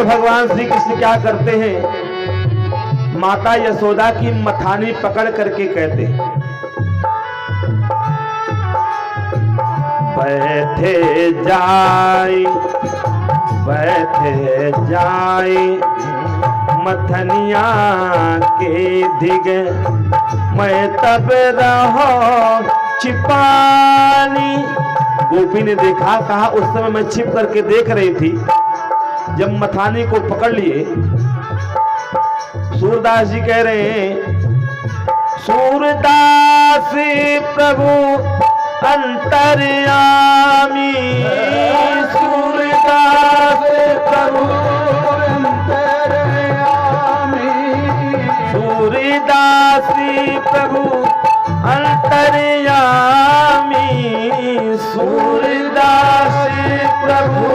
भगवान श्री कृष्ण क्या करते हैं, माता यशोदा की मथानी पकड़ करके कहते हैं, बैठे जाए मथनिया के दिग, मैं तब रहो छिपानी। गोपी ने देखा, कहा उस समय मैं छिप करके देख रही थी। जब मथानी को पकड़ लिए, सूरदास जी कह रहे हैं, सूरदास प्रभु अंतर्यामी, सूरदास प्रभु अंतर्यामी, सूरदास प्रभु अंतर्यामी, सूरदास प्रभु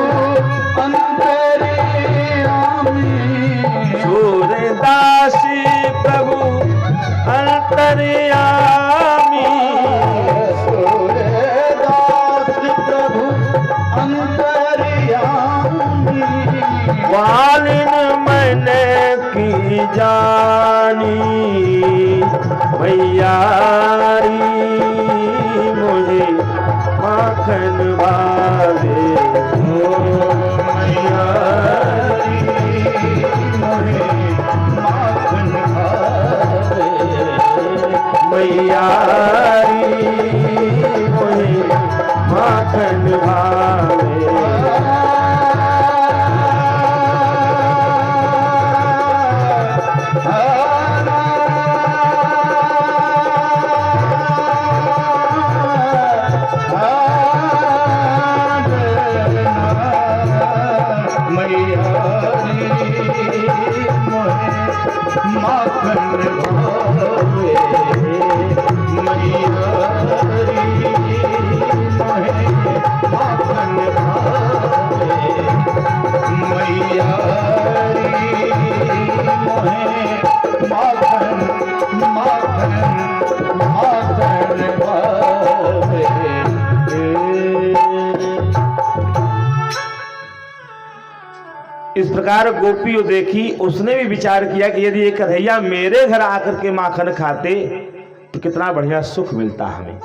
अंतर्यामी, सूरदास प्रभु अंतर्यामी, वालिन मन की जानी, मैयारी मुझे माखन भावे, मैयारी मुझे माखन भावे, मैयारी मुझे माखन भावे। इस प्रकार गोपी को देखी, उसने भी विचार किया कि यदि ये कन्हैया मेरे घर आकर के माखन खाते तो कितना बढ़िया सुख मिलता हमें।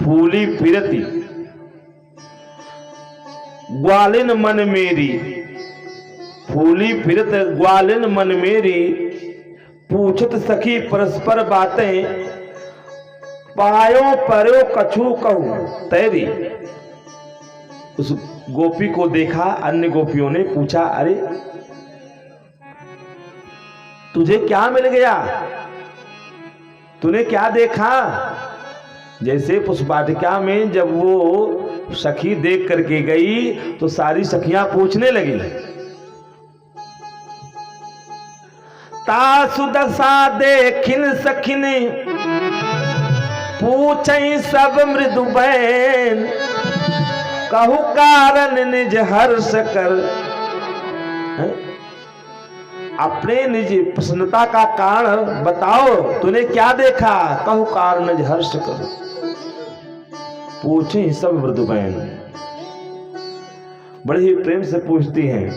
फूली फिरती ग्वालिन मन मेरी, फूली फिरत ग्वालिन मन मेरी, पूछत सखी परस्पर बातें, पायो पर्यो कछु कहूं तेरी। उस गोपी को देखा, अन्य गोपियों ने पूछा, अरे तुझे क्या मिल गया, तूने क्या देखा। जैसे पुष्पाटिका में जब वो सखी देख करके गई तो सारी सखियां पूछने लगी, तासु दशा देखिन सखिन, पूछई सब मृदु बैन, कहु कारण निज हर्ष कर। अपने निज प्रसन्नता का कारण बताओ, तूने क्या देखा। कहु कारण निज हर्ष कर, पूछे सब मृदु बहन। बड़े ही प्रेम से पूछती हैं,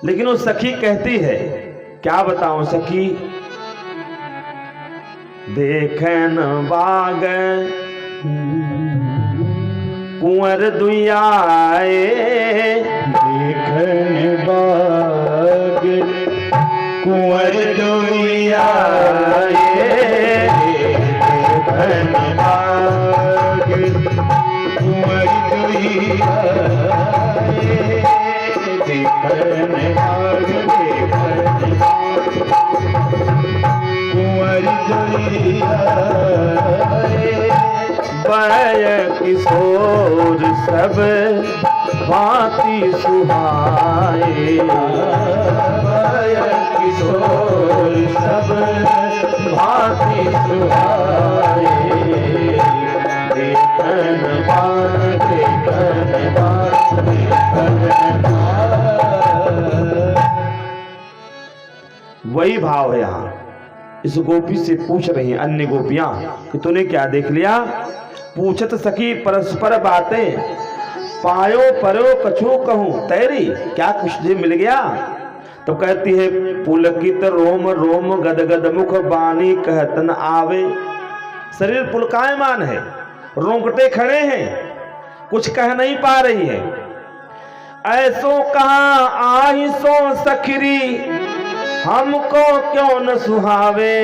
लेकिन वो सखी कहती है, क्या बताऊं सखी, देखन बाग कुंवर दुआए, देखन बाग कुंवर दुआए, देखन बाग कुंवर दुआए, देखन बाग कुंवर दुआए, बय किशोर सब भांति सुहाए, बय किशोर सब भांति सुहाए, देखन बाग देखन बाग देखन बाग। वही भाव है यहाँ। इस गोपी से पूछ रही हैं अन्य गोपियां कि तूने क्या देख लिया। पूछत सखी परस्पर बातें, पायो परो कछु कहूं तैरी, क्या कुछ तुझे मिल गया? तो कहती है पुलकित रोम रोम गदगद मुख बानी कहत न आवे। शरीर पुलकायमान है, रोंगटे खड़े हैं, कुछ कह नहीं पा रही है। ऐसो कहाँ आही सो सखरी, हमको क्यों न सुहावे।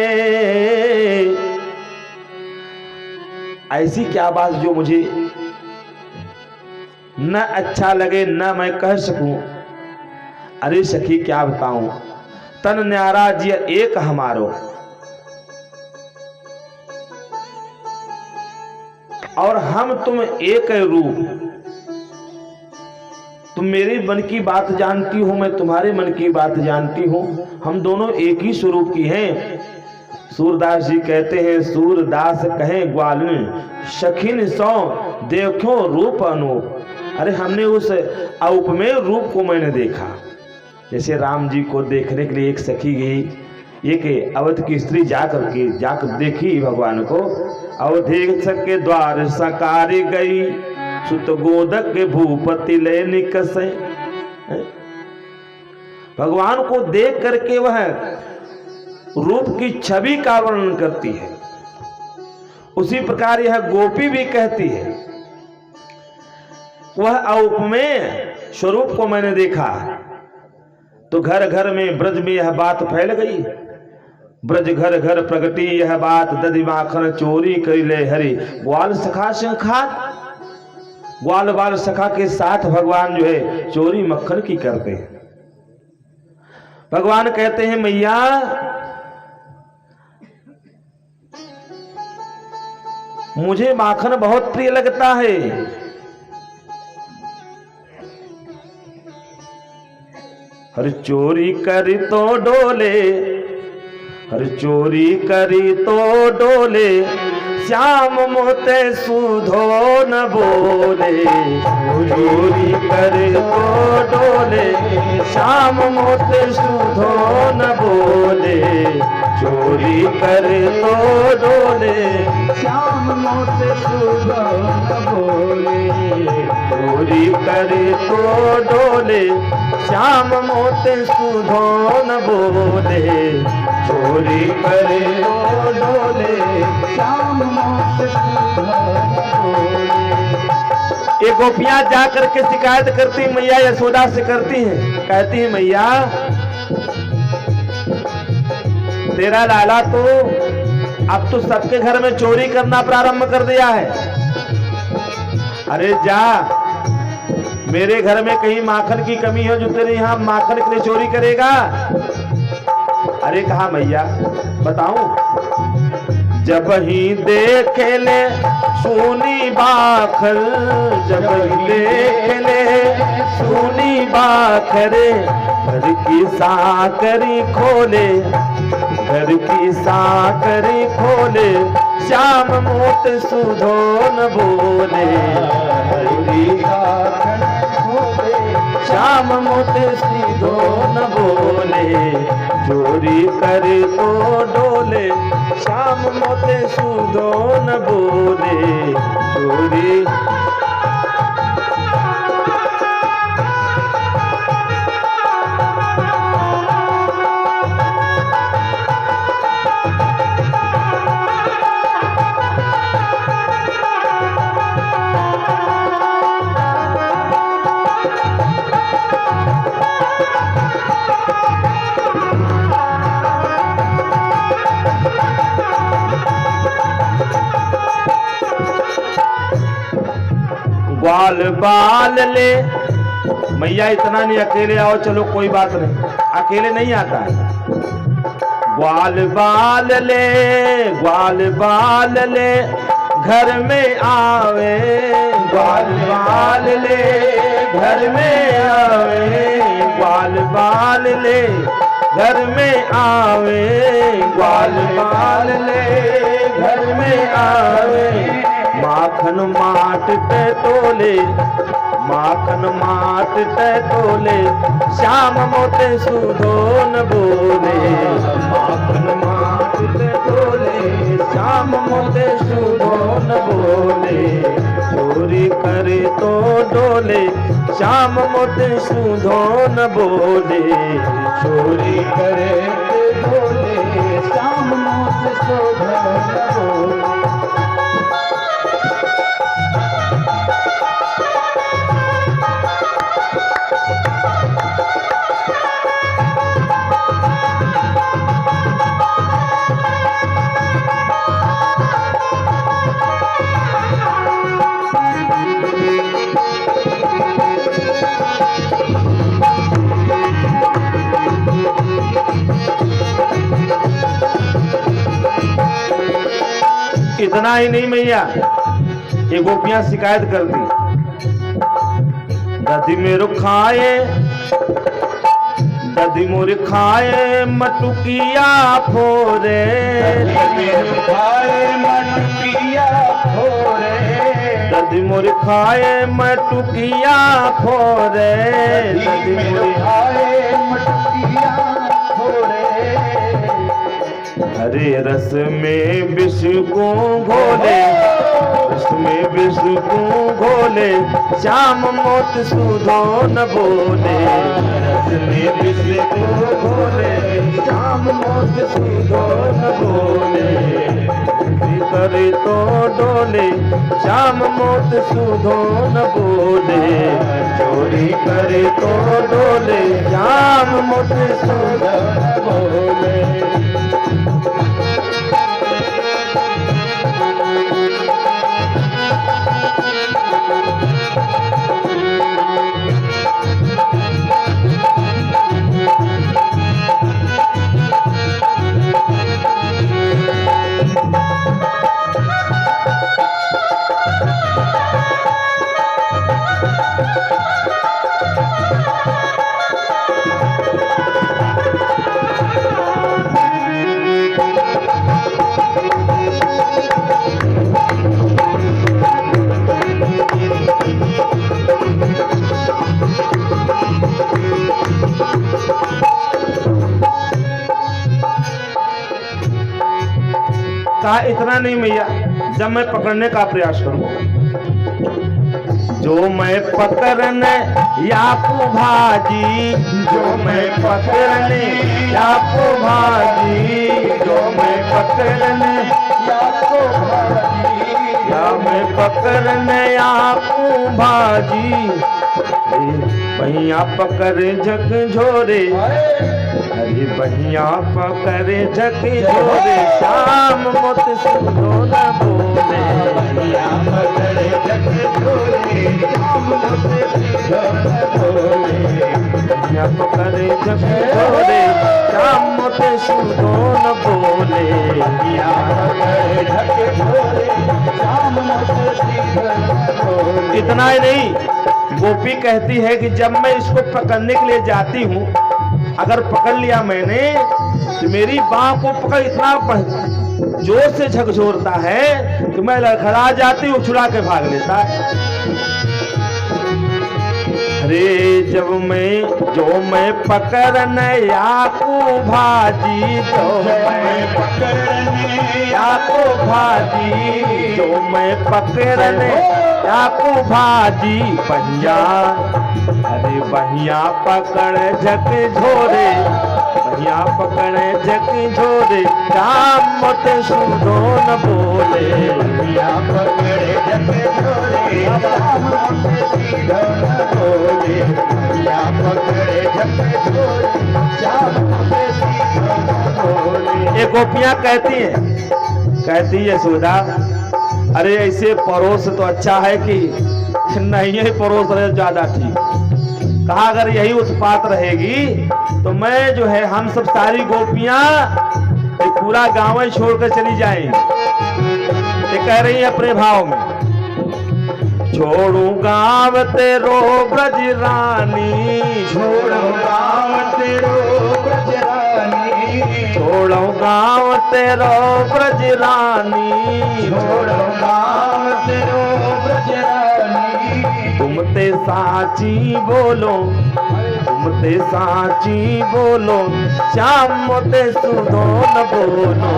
ऐसी क्या बात जो मुझे न अच्छा लगे न मैं कह सकूं। अरे सखी क्या बताऊं, तन न्यारा जी एक हमारो, और हम तुम एक रूप। तुम मेरे मन की बात जानती हो, मैं तुम्हारे मन की बात जानती हूं, हम दोनों एक ही स्वरूप की हैं। सूरदास जी कहते हैं, सूरदास कहे ग्वालिन सखिन सौ देखो रूप अनूप। अरे हमने उस औपमेय रूप को मैंने देखा। जैसे राम जी को देखने के लिए एक सखी गई, एक अवध की स्त्री जाकर देखी भगवान को। अवधेश के द्वार सकारी गई, सुत गोदक के भूपति ले निकसे। भगवान को देख करके वह रूप की छवि का वर्णन करती है। उसी प्रकार यह गोपी भी कहती है, वह औपमेय स्वरूप को मैंने देखा। तो घर घर में ब्रज में यह बात फैल गई। ब्रज घर घर प्रगति यह बात, दधि माखन चोरी करी ले हरि। ग्वाल सखा संखात, ग्वाल बाल सखा के साथ भगवान जो है चोरी मक्खन की करते हैं। भगवान कहते हैं मैया मुझे माखन बहुत प्रिय लगता है। हर चोरी करी तो डोले, हर चोरी करी तो डोले, श्याम मोते सुधो न बोले। चोरी करे तो डोले, श्याम मोते सुधो न बोले। चोरी करे तो डोले, श्याम मोते सुधो न बोले। चोरी करे तो डोले, श्याम मोते सुधो न बोले। चोरी करे तो डोले, श्याम मोते सुधो न बोले। ये गोपियां जा करके शिकायत करती मैया यशोदा से करती हैं, कहती है मैया तेरा लाला तो अब तो सबके घर में चोरी करना प्रारंभ कर दिया है। अरे जा, मेरे घर में कहीं माखन की कमी हो जो तेरे यहाँ माखन के लिए चोरी करेगा। अरे कहा मैया बताऊं, जब ही देख ले सोनी बाखर, जब ही देख ले सोनी बाखरे। घर की साकरी खोले, घर की साकरी खोले, श्याम मोत सुधो न बोले। श्याम मोते सुधो न बोले। चोरी करे तो डोले, श्याम मोते सुधो न बोले। चोरी ग्वाल बाल ले। मैया इतना नहीं, अकेले आओ चलो कोई बात नहीं, अकेले नहीं आता है। ग्वाल बाल ले, ग्वाल बाल ले, घर में आवे। ग्वाल बाल ले, घर में आवे। ग्वाल बाल ले, घर में आवे। ग्वाल बाल ले, घर में आवे। माखन माट ते तोले, माखन माट ते तोले, श्याम मोते सुधो न बोले। माखन माट ते तोले, श्याम मोते सुधो न बोले। चोरी कर करे तो डोले, श्याम मोते सुधो न बोले। चोरी करे तो बोले, श्याम मोते सुधो न बोले। इतना ही नहीं मैया, ये गोपियां शिकायत कर दी, दधी मेरो खाए, दधी मोर खाए मटुकिया फोरे, खाए मटुकिया फोरे, दधी मोर खाए मटुकिया फोरे, दधी मोर खाए मटुकिया फोरे। हरे रस में विष को घोले, रस में विष को घोले, श्याम मोत सुधो न बोले। रस में विष को घोले, श्याम मोत सुधो न बोले। चोरी करे तो डोले, श्याम मोत सुधो न बोले। चोरी करे तो डोले, श्याम मोत सुधो न बोले। कहा इतना नहीं मैया, जब मैं पकड़ने का प्रयास करूं, जो मैं पकड़ने याकू भाजी, जो मैं पकड़ने याकू भाजी, जो मैं पकड़ने याकू भाजी, या मैं पकड़ने याकू भाजी। बहिया पकड़े झक झोरे, अरे बहिया पकड़े झक झोरे, श्याम मोत सुधो न बोले। बहिया पकड़े झक झोरे, श्याम मोते सुधो न बोले। बहिया पकड़े झक झोरे, श्याम मोते सुधो न बोले। बहिया पकड़े झक झोरे, श्याम मोते सुधो न बोले। इतना ही नहीं, गोपी कहती है कि जब मैं इसको पकड़ने के लिए जाती हूँ, अगर पकड़ लिया मैंने तो मेरी बाह को पकड़ इतना जोर से झकझोरता है कि मैं लड़खड़ा जाती हूँ, छुड़ा के भाग लेता है। अरे जो मैं पकड़ने याकू भाजी, जो मैं पकड़ने याकू भाजी, जो मैं पकड़ने याकू भाजी। बहिया अरे बहिया पकड़ झक झोरे, बहिया पकड़े झक झोरे, श्याम मोते सुधो न बोले। बहिया पकड़े झक झोरे, श्याम मोते सुधो न बोले। बहिया पकड़े झक झोरे, श्याम मोते सुधो न बोले। ये गोपियां कहती है यशोदा, अरे ऐसे परोस तो अच्छा है कि नहीं है, परोस रहे ज्यादा ठीक। कहा अगर यही उत्पात रहेगी तो मैं जो है, हम सब सारी गोपियां पूरा गांव छोड़कर चली जाएंगी। ये कह रही है अपने भाव में, छोड़ू गांव तेरो ब्रज रानी, छोड़ो गाँव तेरो ब्रज रानी, छोड़ो गांव तेरो ब्रज रानी, छोड़ो गाँव तेरो ब्रज रानी। तुम ते साची बोलो, तुम ते साची बोलो, श्याम मोते सुधो न बोलो।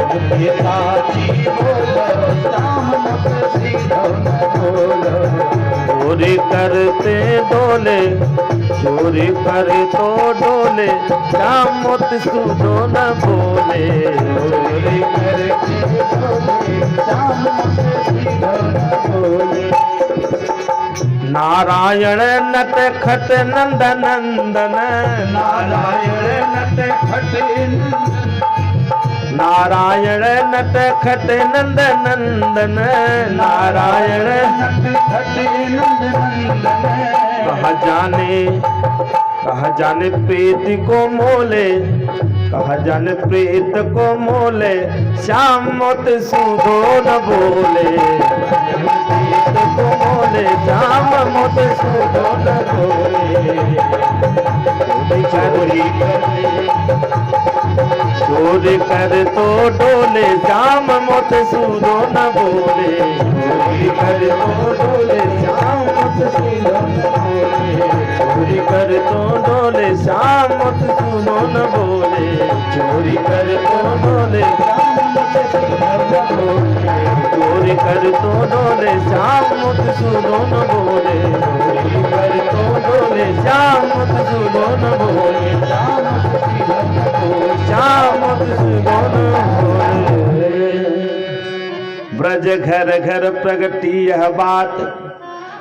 तुम ते साची बोलो, श्याम मोते सुधो न बोलो। चोरी करते डोले, चोरी करे तो डोले, श्याम मोती सूदो न बोले। चोरी करते डोले, श्याम मोती सूदो न बोले। नारायण नट खट नंद नंदन, नारायण नट खट नारायण नट खट नंद नंदन, नारायण नट खट नंद नंदन। कहा जाने प्रीत को मोले, कहा जाने प्रीत को मोले, श्याम मोती सूदो न बोले। प्रीत को मोले, श्याम मोती सूदो न बोले। चोरी कर तो डोले, श्याम मोती सूदो न बोले। चोरी कर तो डोले, श्याम मोती सूदो न बोले। चोरी कर तो डोले, श्याम मोती सूदो न बोले। चोरी कर तो डोले, श्याम मोती सूदो न बोले। चोरी कर तो डोले, श्याम मोती सूदो न बोले। चोरी कर तो डोले, श्याम मोती सूदो न बोले। श्याम मोती सूदो न बोले। ब्रज घर घर प्रगटी यह बात,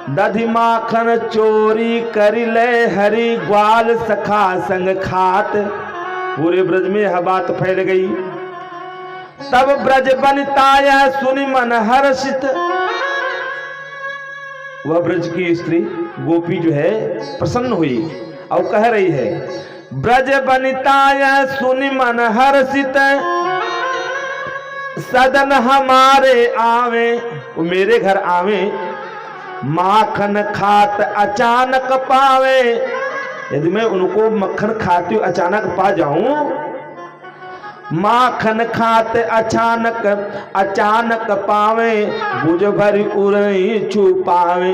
दधि माखन चोरी करी ले हरि, ग्वाल सखा संग खात। पूरे ब्रज में यह बात फैल गई। तब ब्रज बनिता यह सुनि मन हर्षित। वह ब्रज की स्त्री गोपी जो है प्रसन्न हुई और कह रही है, ब्रज बनिता यह सुनि मन हर्षित, सदन हमारे आवे, वो मेरे घर आवे, माखन खात अचानक पावे। यदि मैं उनको मक्खन खाती हूँ अचानक पा जाऊं, माखन खात अचानक अचानक पावे, बुझ भरी उड़ई छुपावे।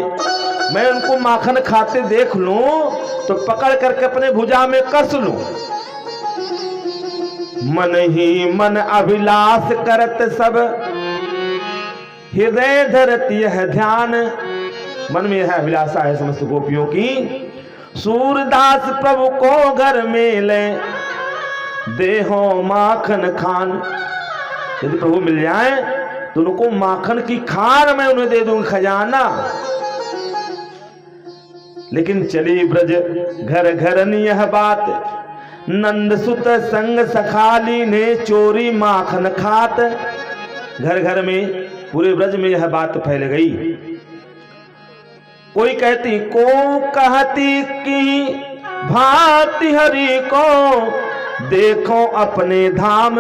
मैं उनको माखन खाते देख लूं तो पकड़ करके अपने भुजा में कस लूं। मन ही मन अभिलाष करत सब, हृदय धरत यह ध्यान। मन में यह अभिलाषा है समस्त गोपियों की, सूरदास प्रभु को घर में ले, देहो माखन खान। यदि प्रभु मिल जाए तो उनको माखन की खान मैं उन्हें दे दूंगा, खजाना। लेकिन चली ब्रज घर घर यह बात, नंद सुत संग सखाली ने चोरी माखन खात। घर घर में पूरे ब्रज में यह बात फैल गई। कोई कहती को कहती कि भांति हरि को देखो अपने धाम।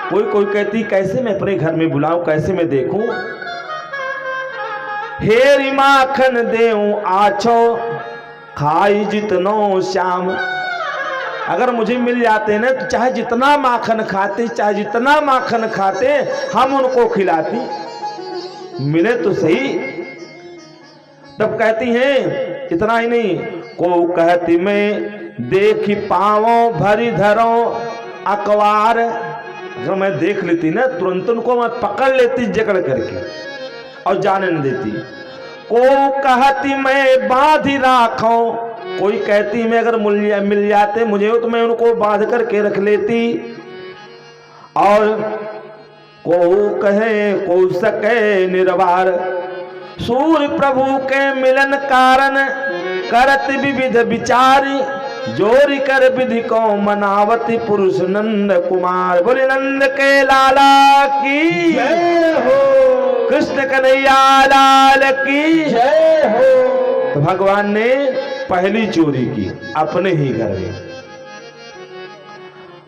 कोई कहती कैसे मैं अपने घर में बुलाऊं, कैसे मैं देखूं। हेरी माखन देऊं आछो, खाई जितनो श्याम। अगर मुझे मिल जाते ना तो चाहे जितना माखन खाते, चाहे जितना माखन खाते, हम उनको खिलाती। मिले तो सही। तब कहती हैं इतना ही नहीं, को कहती मैं देखी पावो भरी धरो अकवार। अगर मैं देख लेती ना तुरंत उनको मैं पकड़ लेती जकड़ करके और जाने न देती। को कहती मैं बांधी राखो, कोई कहती मैं अगर मिल जाते मुझे तो मैं उनको बांध करके रख लेती। और को कहे को सके निर्वार, सूर्य प्रभु के मिलन कारण करत विविध विचारी। जोरी कर विधि को मनावती पुरुष नंद कुमार। बोले नंद के लाला की जय हो, कृष्ण कन्हैया लाल की जय हो। तो भगवान ने पहली चोरी की अपने ही घर में।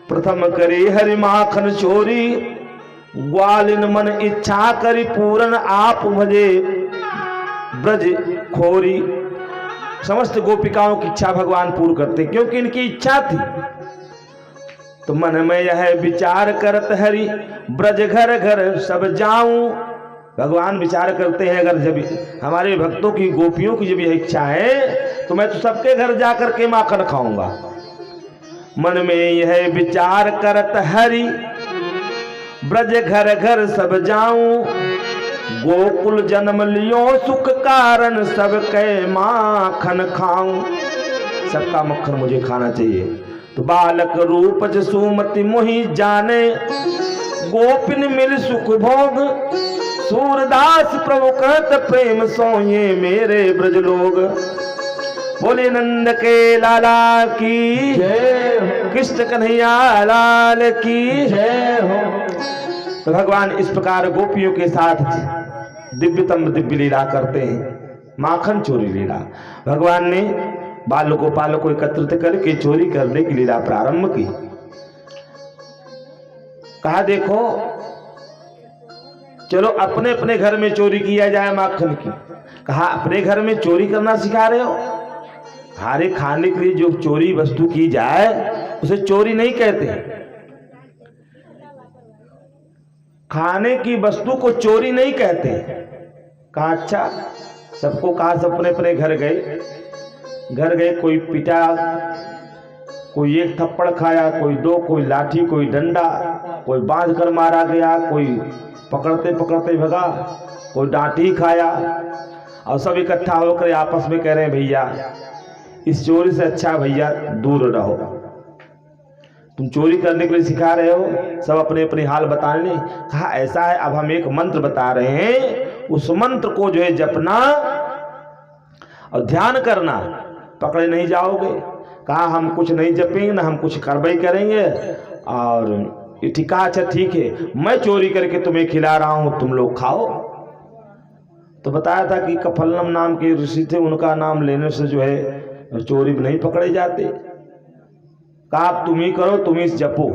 प्रथम करे हरि माखन चोरी, ग्वालिन मन इच्छा करी पूरन आप भजे ब्रज खोरी। समस्त गोपिकाओं की इच्छा भगवान पूर्ण करते क्योंकि इनकी इच्छा थी। तो मन में यह विचार करत हरि, ब्रज घर घर सब जाऊं। भगवान विचार करते हैं अगर जब हमारे भक्तों की गोपियों की जब यह इच्छा है तो मैं तो सबके घर जाकर के माखन खाऊंगा। मन में यह विचार करत हरि, ब्रज घर घर सब जाऊं। गोकुल जन्म लियो सुख कारण सब कै माखन खाऊं, सबका मक्खन मुझे खाना चाहिए। तो बालक रूप सुमति मोहि जाने, गोपिन मिल सुख भोग, सूरदास प्रभु कहत प्रेम सोये मेरे ब्रज लोग। बोले नंद के लाला की जय हो, कृष्ण कन्हैया लाल की जय हो। तो भगवान इस प्रकार गोपियों के साथ दिव्यतम दिव्य लीला करते हैं, माखन चोरी लीला। भगवान ने बालकों पालकों को एकत्रित करके चोरी करने की लीला प्रारंभ की। कहा देखो चलो अपने अपने घर में चोरी किया जाए माखन की। कहा अपने घर में चोरी करना सिखा रहे हो? हमारे खाने के लिए जो चोरी वस्तु की जाए उसे चोरी नहीं कहते, खाने की वस्तु को चोरी नहीं कहते। कहा अच्छा, सबको कहा सब अपने अपने घर गए, कोई पिटा, कोई एक थप्पड़ खाया, कोई दो, कोई लाठी, कोई डंडा, कोई बांध कर मारा गया, कोई पकड़ते पकड़ते भगा, कोई डांटी खाया। और सब इकट्ठा होकर आपस में कह रहे हैं भैया इस चोरी से अच्छा भैया दूर रहो, तुम चोरी करने के लिए सिखा रहे हो। सब अपने अपने हाल बताने। कहा ऐसा है, अब हम एक मंत्र बता रहे हैं, उस मंत्र को जो है जपना और ध्यान करना, पकड़े नहीं जाओगे। कहा हम कुछ नहीं जपेंगे ना हम कुछ कार्रवाई करेंगे। और ठीक है, अच्छा ठीक है, मैं चोरी करके तुम्हें खिला रहा हूं, तुम लोग खाओ। तो बताया था कि कफलनम नाम के ऋषि थे, उनका नाम लेने से जो है चोरी नहीं पकड़े जाते। कहा तुम ही करो, तुम ही जपो।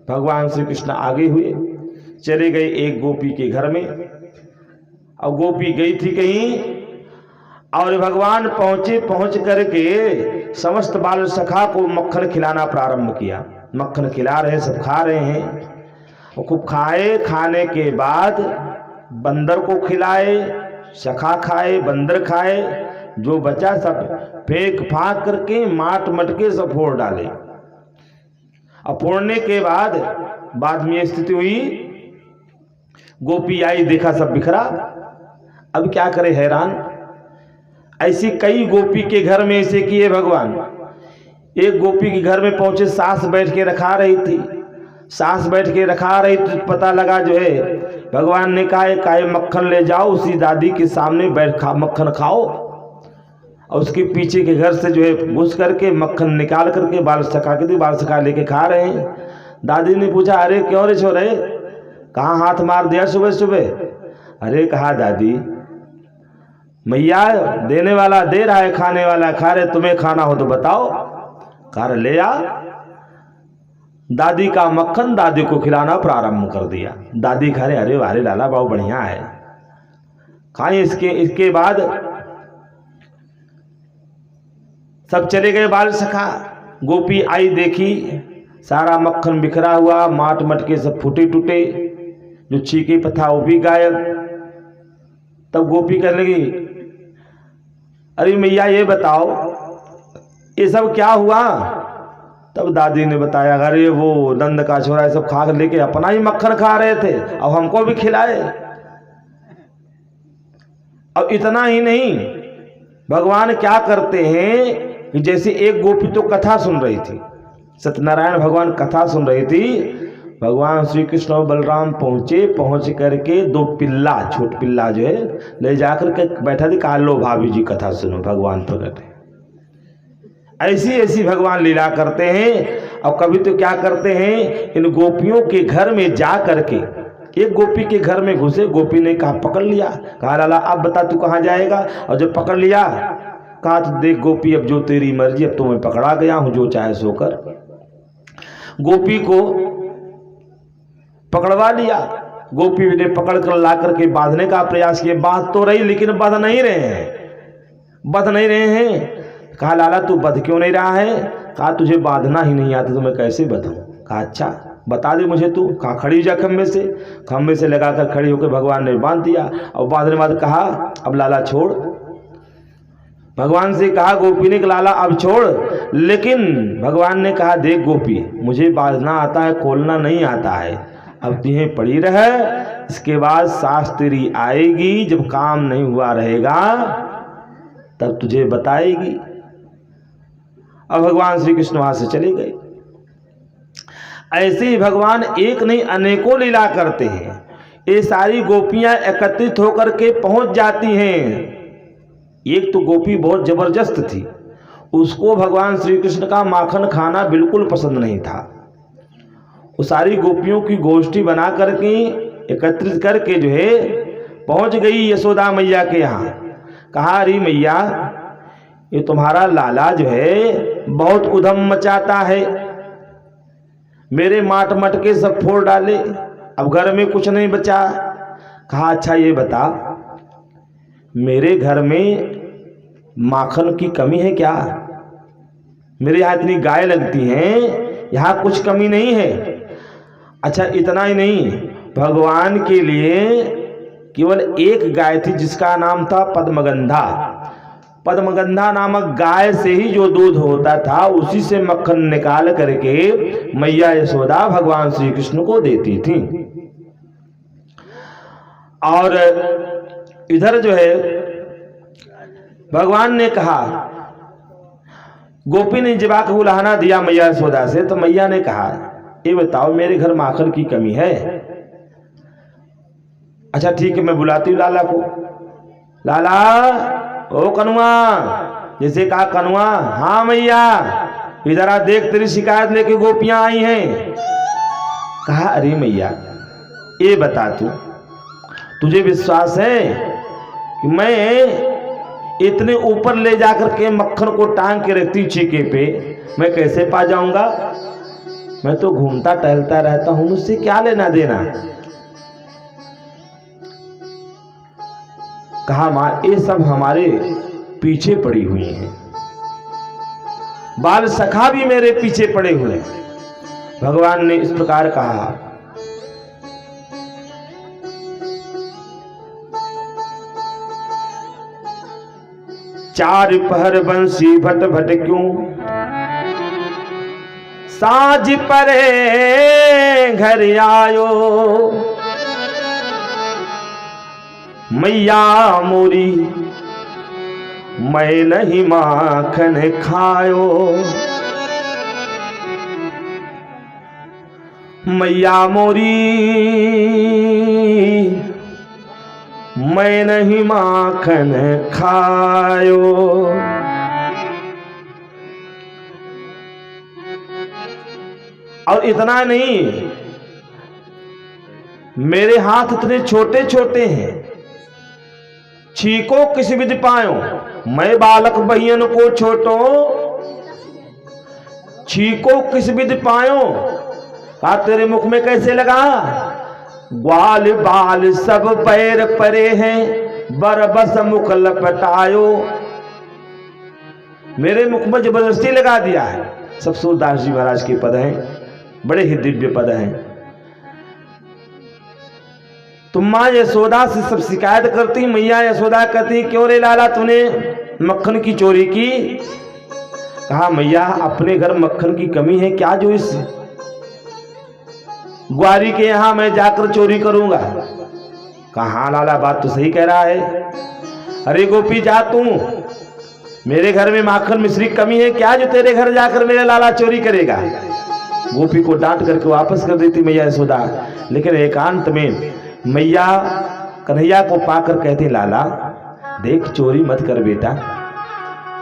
भगवान श्री कृष्ण आगे हुए, चले गए एक गोपी के घर में। और गोपी गई थी कहीं, और भगवान पहुंचे, पहुंच करके समस्त बाल सखा को मक्खन खिलाना प्रारंभ किया। मक्खन खिला रहे, सब खा रहे हैं। और खूब खाए, खाने के बाद बंदर को खिलाए, सखा खाए, बंदर खाए, जो बचा सब फेंक फाक करके माट मटके सब फोड़ डाले। अब फोड़ने के बाद में स्थिति हुई, गोपी आई, देखा सब बिखरा। अब क्या करे, हैरान। ऐसी कई गोपी के घर में ऐसे किए भगवान। एक गोपी के घर में पहुंचे, सास बैठ के रखा रही थी, सास बैठ के रखा रही थी। पता लगा जो है भगवान ने कहा मक्खन ले जाओ, उसी दादी के सामने बैठ मक्खन खाओ। और उसके पीछे के घर से जो है घुस करके मक्खन निकाल करके बाल सखा के दी, बाल सखा लेके खा रहे हैं। दादी ने पूछा अरे क्यों रे छोरे, कहाँ हाथ मार दिया सुबह सुबह? अरे कहा दादी मैया देने वाला दे रहा है, खाने वाला खा रहे, तुम्हें खाना हो तो बताओ। कहा ले आ। दादी का मक्खन दादी को खिलाना प्रारंभ कर दिया। दादी खा रहे, अरे वारे लाला बहुत बढ़िया है, खाए। इसके बाद सब चले गए बाल सखा। गोपी आई, देखी सारा मक्खन बिखरा हुआ, माट मटके सब फूटे टूटे, जो छीके पथा वो भी गायब। तब गोपी कहने लगी अरे मैया ये बताओ ये सब क्या हुआ? तब दादी ने बताया अरे वो नंद का छोरा सब खा लेके अपना ही मक्खन खा रहे थे, अब हमको भी खिलाए। अब इतना ही नहीं, भगवान क्या करते हैं कि जैसे एक गोपी तो कथा सुन रही थी, सत्यनारायण भगवान कथा सुन रही थी। भगवान श्री कृष्ण और बलराम पहुंचे, पहुंच करके दो पिल्ला, छोट पिल्ला जो है ले जाकर के बैठा थी। कहा लो भाभी जी कथा सुनो, भगवान प्रकट है। ऐसी ऐसी भगवान लीला करते हैं। और कभी तो क्या करते हैं, इन गोपियों के घर में जा करके, एक गोपी के घर में घुसे, गोपी ने कहा पकड़ लिया। कहा लाला अब बता तू कहाँ जाएगा? और जब पकड़ लिया, कहा तो देख गोपी अब जो तेरी मर्जी, अब तो मैं पकड़ा गया हूं, जो चाहे सो कर। गोपी को पकड़वा लिया। गोपी ने पकड़ कर ला करके बांधने का प्रयास किया, बांध तो रही लेकिन बंध नहीं रहे हैं, बंध नहीं रहे हैं। कहा लाला तू बंध क्यों नहीं रहा है? कहा तुझे बांधना ही नहीं आता तो मैं कैसे बंधूं? कहा अच्छा बता दे मुझे तू। कहा खड़ी जा खंबे से। खंबे से लगाकर खड़ी होकर भगवान ने बांध दिया। और बांधने के बाद कहा अब लाला छोड़। भगवान से कहा गोपी ने लाला अब छोड़। लेकिन भगवान ने कहा देख गोपी मुझे बांधना आता है, खोलना नहीं आता है, अब तुझे पड़ी रहे, इसके बाद सास तेरी आएगी, जब काम नहीं हुआ रहेगा तब तुझे बताएगी। अब भगवान श्री कृष्ण वहां से चले गए। ऐसे ही भगवान एक नहीं अनेकों लीला करते हैं। ये सारी गोपियां एकत्रित होकर के पहुंच जाती हैं। एक तो गोपी बहुत जबरदस्त थी, उसको भगवान श्री कृष्ण का माखन खाना बिल्कुल पसंद नहीं था। वो सारी गोपियों की गोष्ठी बना करके एकत्रित करके जो है पहुंच गई यशोदा मैया के यहाँ। कहा, अरे मैया, ये तुम्हारा लाला जो है बहुत उधम मचाता है, मेरे माट मटके सब फोड़ डाले, अब घर में कुछ नहीं बचा। कहा, अच्छा ये बता, मेरे घर में माखन की कमी है क्या? मेरे यहाँ इतनी गाय लगती हैं, यहाँ कुछ कमी नहीं है। अच्छा इतना ही नहीं, भगवान के लिए केवल एक गाय थी जिसका नाम था पद्मगंधा। पद्मगंधा नामक गाय से ही जो दूध होता था उसी से मक्खन निकाल करके मैया यशोदा भगवान श्री कृष्ण को देती थी। और इधर जो है भगवान ने कहा, गोपी ने जब आकर बुलाना दिया मैया यशोदा से, तो मैया ने कहा, ये बताओ मेरे घर माखन की कमी है? अच्छा ठीक है, मैं बुलाती हूँ लाला को। लाला, ओ कनुआ, जैसे कहा कनुआ, हाँ मैया, इधर आ, देख तेरी शिकायत लेके गोपियां आई हैं। कहा, अरे मैया ये बता, तुझे विश्वास है कि मैं इतने ऊपर ले जाकर के मक्खन को टांग के रखती छीके पे, मैं कैसे पा जाऊंगा? मैं तो घूमता टहलता रहता हूं, मुझसे क्या लेना देना? कहा, मां ये सब हमारे पीछे पड़ी हुई हैं, बाल सखा भी मेरे पीछे पड़े हुए हैं। भगवान ने इस प्रकार कहा। चार पहर बंसी भट भट क्यों, साज परे घर आयो, मैया मोरी मैं नहीं माखन खायो, मैया मोरी मैं नहीं माखन खायो। और इतना नहीं, मेरे हाथ इतने छोटे छोटे हैं, छीको किस विधि पायो, मैं बालक बहियन को छोटो, छीको किस विधि पायो। कहा, तेरे मुख में कैसे लगा? ग्वाल बाल सब पैर परे हैं, बरबस मुख लपटायो। मेरे मुख में जबरदस्ती लगा दिया है। सब सूरदास जी महाराज के पद हैं, बड़े ही दिव्य पद हैं। तुम माँ यशोदा से सब शिकायत करती, मैया यशोदा कहती, क्यों रे लाला तूने मक्खन की चोरी की? कहा, मैया अपने घर मक्खन की कमी है क्या जो इस ग्वारी के यहां मैं जाकर चोरी करूंगा? कहा, लाला बात तो सही कह रहा है। अरे गोपी जा, तू मेरे घर में माखन मिश्री कमी है क्या जो तेरे घर जाकर मेरे लाला चोरी करेगा? गोपी को डांट करके वापस कर देती मैया यशोदा। लेकिन एकांत में मैया कन्हैया को पाकर कहती, लाला देख चोरी मत कर बेटा,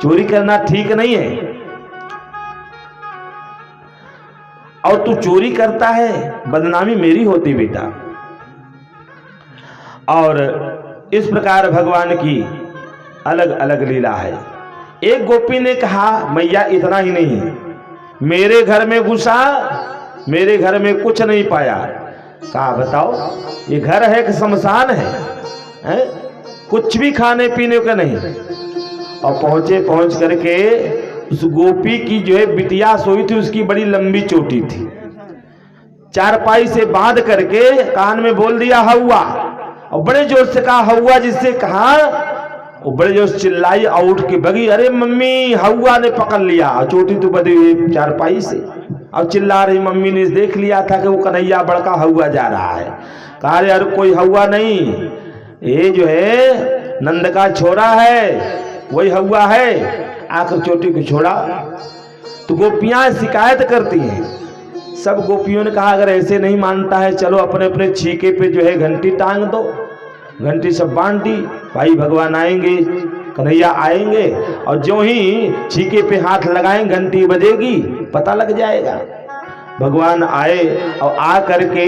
चोरी करना ठीक नहीं है, और तू चोरी करता है बदनामी मेरी होती बेटा। और इस प्रकार भगवान की अलग अलग लीला है। एक गोपी ने कहा, मैया इतना ही नहीं, मेरे घर में घुसा, मेरे घर में कुछ नहीं पाया। कहा, बताओ ये घर है कि शमशान है? कुछ भी खाने पीने का नहीं। और पहुंच करके उस गोपी की जो है बिटिया सोई थी, उसकी बड़ी लंबी चोटी थी, चारपाई से बांध करके कान में बोल दिया हौवा, और बड़े जोर से कहा हौवा। जिससे कहा वो बड़े जोर से चिल्लाई और उठ के भगी। अरे मम्मी, हौवा ने पकड़ लिया, चोटी तो बधी हुई चारपाई से, और चिल्ला रही। मम्मी ने देख लिया था कि वो कन्हैया बड़का हौवा जा रहा है। कहा यार कोई हुआ नहीं, ये जो है नंद का छोरा है, वही हुआ है। आकर चोटी को छोड़ा तो गोपियां शिकायत करती हैं। सब गोपियों ने कहा अगर ऐसे नहीं मानता है चलो अपने अपने छीके पे जो है घंटी टांग दो। घंटी सब बांध दी, भाई भगवान आएंगे, कन्हैया आएंगे, और जो ही छीके पे हाथ लगाएं घंटी बजेगी, पता लग जाएगा। भगवान आए और आ करके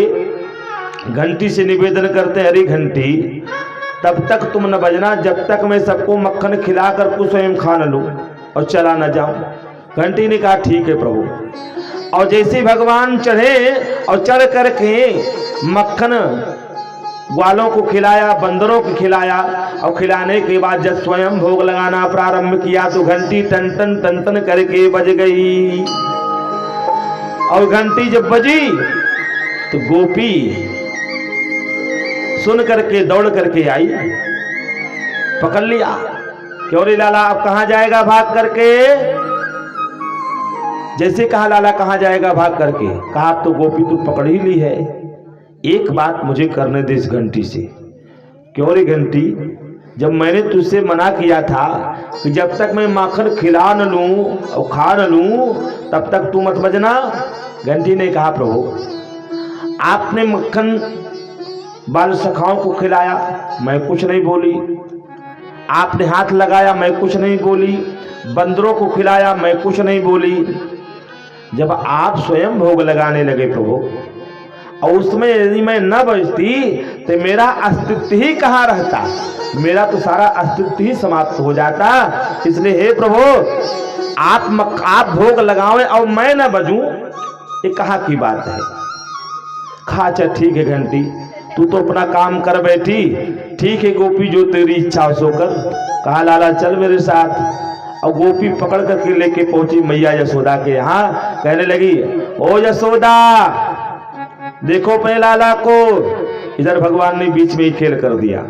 घंटी से निवेदन करते, अरे घंटी तब तक तुम न बजना जब तक मैं सबको मक्खन खिलाकर कुछ स्वयं खा न लूं और चला न जाऊं। घंटी ने कहा ठीक है प्रभु। और जैसे भगवान चढ़े और चढ़ करके मक्खन ग्वालों को खिलाया, बंदरों को खिलाया, और खिलाने के बाद जब स्वयं भोग लगाना प्रारंभ किया तो घंटी टन टन टन टन करके बज गई। और घंटी जब बजी तो गोपी सुन करके दौड़ करके आई, पकड़ लिया। क्यों रे लाला अब कहां जाएगा भाग करके? जैसे कहा लाला कहां जाएगा भाग करके, कहा तो गोपी तू पकड़ ही ली है, एक बात मुझे करने दे इस घंटी से। क्यों रे घंटी, जब मैंने तुझसे मना किया था कि जब तक मैं माखन खिला न लूं और खा न लूं तब तक तू मत बजना। घंटी ने कहा प्रभु आपने मक्खन बाल सखाओं को खिलाया, मैं कुछ नहीं बोली। आपने हाथ लगाया, मैं कुछ नहीं बोली। बंदरों को खिलाया, मैं कुछ नहीं बोली। जब आप स्वयं भोग लगाने लगे प्रभु, और उसमें यदि मैं न बचती तो मेरा अस्तित्व ही कहाँ रहता, मेरा तो सारा अस्तित्व ही समाप्त हो जाता। इसलिए हे प्रभु आप भोग लगाओ और मैं न बजूं, ये कहाँ की बात है। अच्छा ठीक है घंटी, तू तो अपना काम कर बैठी, ठीक है गोपी जो तेरी इच्छा सो कर। कहा लाला चल मेरे साथ। और गोपी पकड़ करके लेके पहुंची मैया यशोदा के यहाँ, कहने लगी ओ यशोदा देखो पे लाला को। इधर भगवान ने बीच में ही खेल कर दिया।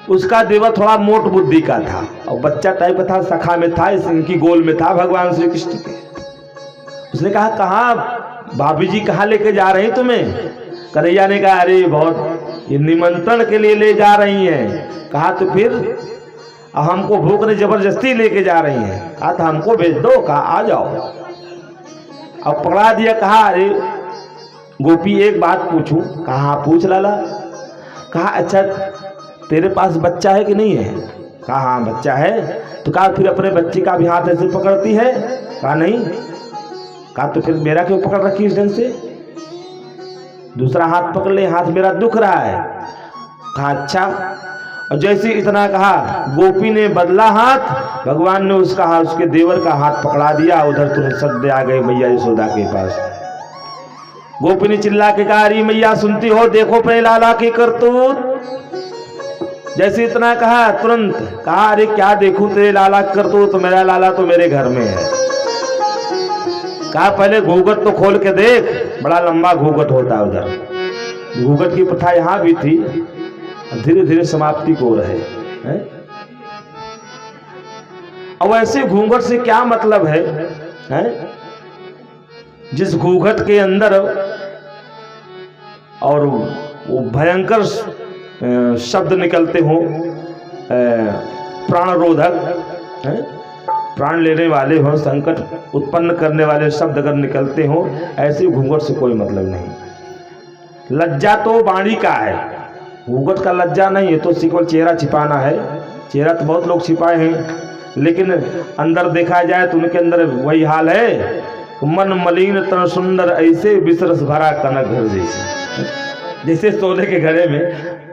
उसका देवर थोड़ा मोट बुद्धि का था और बच्चा टाइप का था, सखा में था, इनकी गोल में था भगवान श्री कृष्ण के। उसने कहा कहाँ भाभी जी कहाँ लेके जा रही तुम्हें? कन्हैया ने कहा अरे बहुत ये निमंत्रण के लिए ले जा रही हैं। कहा तो फिर हमको भूख ने जबरदस्ती लेके जा रही हैं। कहा था हमको भेज दो, कहा आ जाओ। अब पकड़ा दिया। कहा अरे गोपी एक बात पूछूं? कहा पूछ लाला। कहा अच्छा तेरे पास बच्चा है कि नहीं है? कहा हाँ बच्चा है। तो कहा फिर अपने बच्चे का भी हाथ ऐसे पकड़ती है? कहा नहीं। कहा तो फिर मेरा क्यों पकड़ रखी इस ढंग से? दूसरा हाथ पकड़ ले, हाथ मेरा दुख रहा है। कहा अच्छा। और जैसे इतना कहा गोपी ने बदला हाथ, भगवान ने उसका हाथ उसके देवर का हाथ पकड़ा दिया। उधर तुरंत सद्दे आ गए मैया यशोदा के पास। गोपी ने चिल्ला के कहा अरे मैया सुनती हो, देखो पे लाला की करतूत। जैसे इतना कहा तुरंत कहा अरे क्या देखूं तेरे लाला करतूत, मेरा लाला तो मेरे घर में है। कहा पहले घूंघट तो खोल के देख, बड़ा लंबा घूंघट होता है उधर। घूंघट की प्रथा यहां भी थी, धीरे धीरे समाप्ति को रहे है? और ऐसे घूंघट से क्या मतलब है? जिस घूंघट के अंदर और वो भयंकर शब्द निकलते हो, प्राण रोधक, प्राण लेने वाले हो, संकट उत्पन्न करने वाले शब्द अगर निकलते हो, ऐसे घूंघट से कोई मतलब नहीं। लज्जा तो वाणी का है, घूंघट का लज्जा नहीं है। तो केवल चेहरा छिपाना है। चेहरा तो बहुत लोग छिपाए हैं, लेकिन अंदर देखा जाए तो उनके अंदर वही हाल है, मन मलिन तन सुंदर ऐसे विषरस भरा कनक घर जैसे, जैसे सोने के घड़े में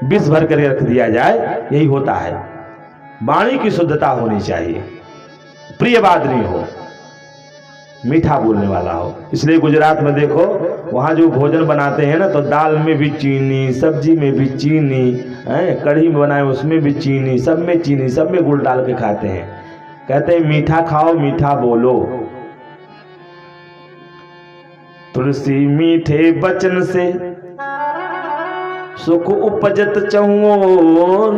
विष भर कर रख दिया जाए, यही होता है। वाणी की शुद्धता होनी चाहिए, प्रिय बादनी हो, मीठा बोलने वाला हो। इसलिए गुजरात में देखो वहाँ जो भोजन बनाते हैं ना, तो दाल में भी चीनी, सब्जी में भी चीनी, कढ़ी में बनाए उसमें भी चीनी, सब में चीनी, सब में गुड़ डाल के खाते हैं। कहते हैं मीठा खाओ मीठा बोलो। तुलसी मीठे बचन से सुख उपजत चहुओर,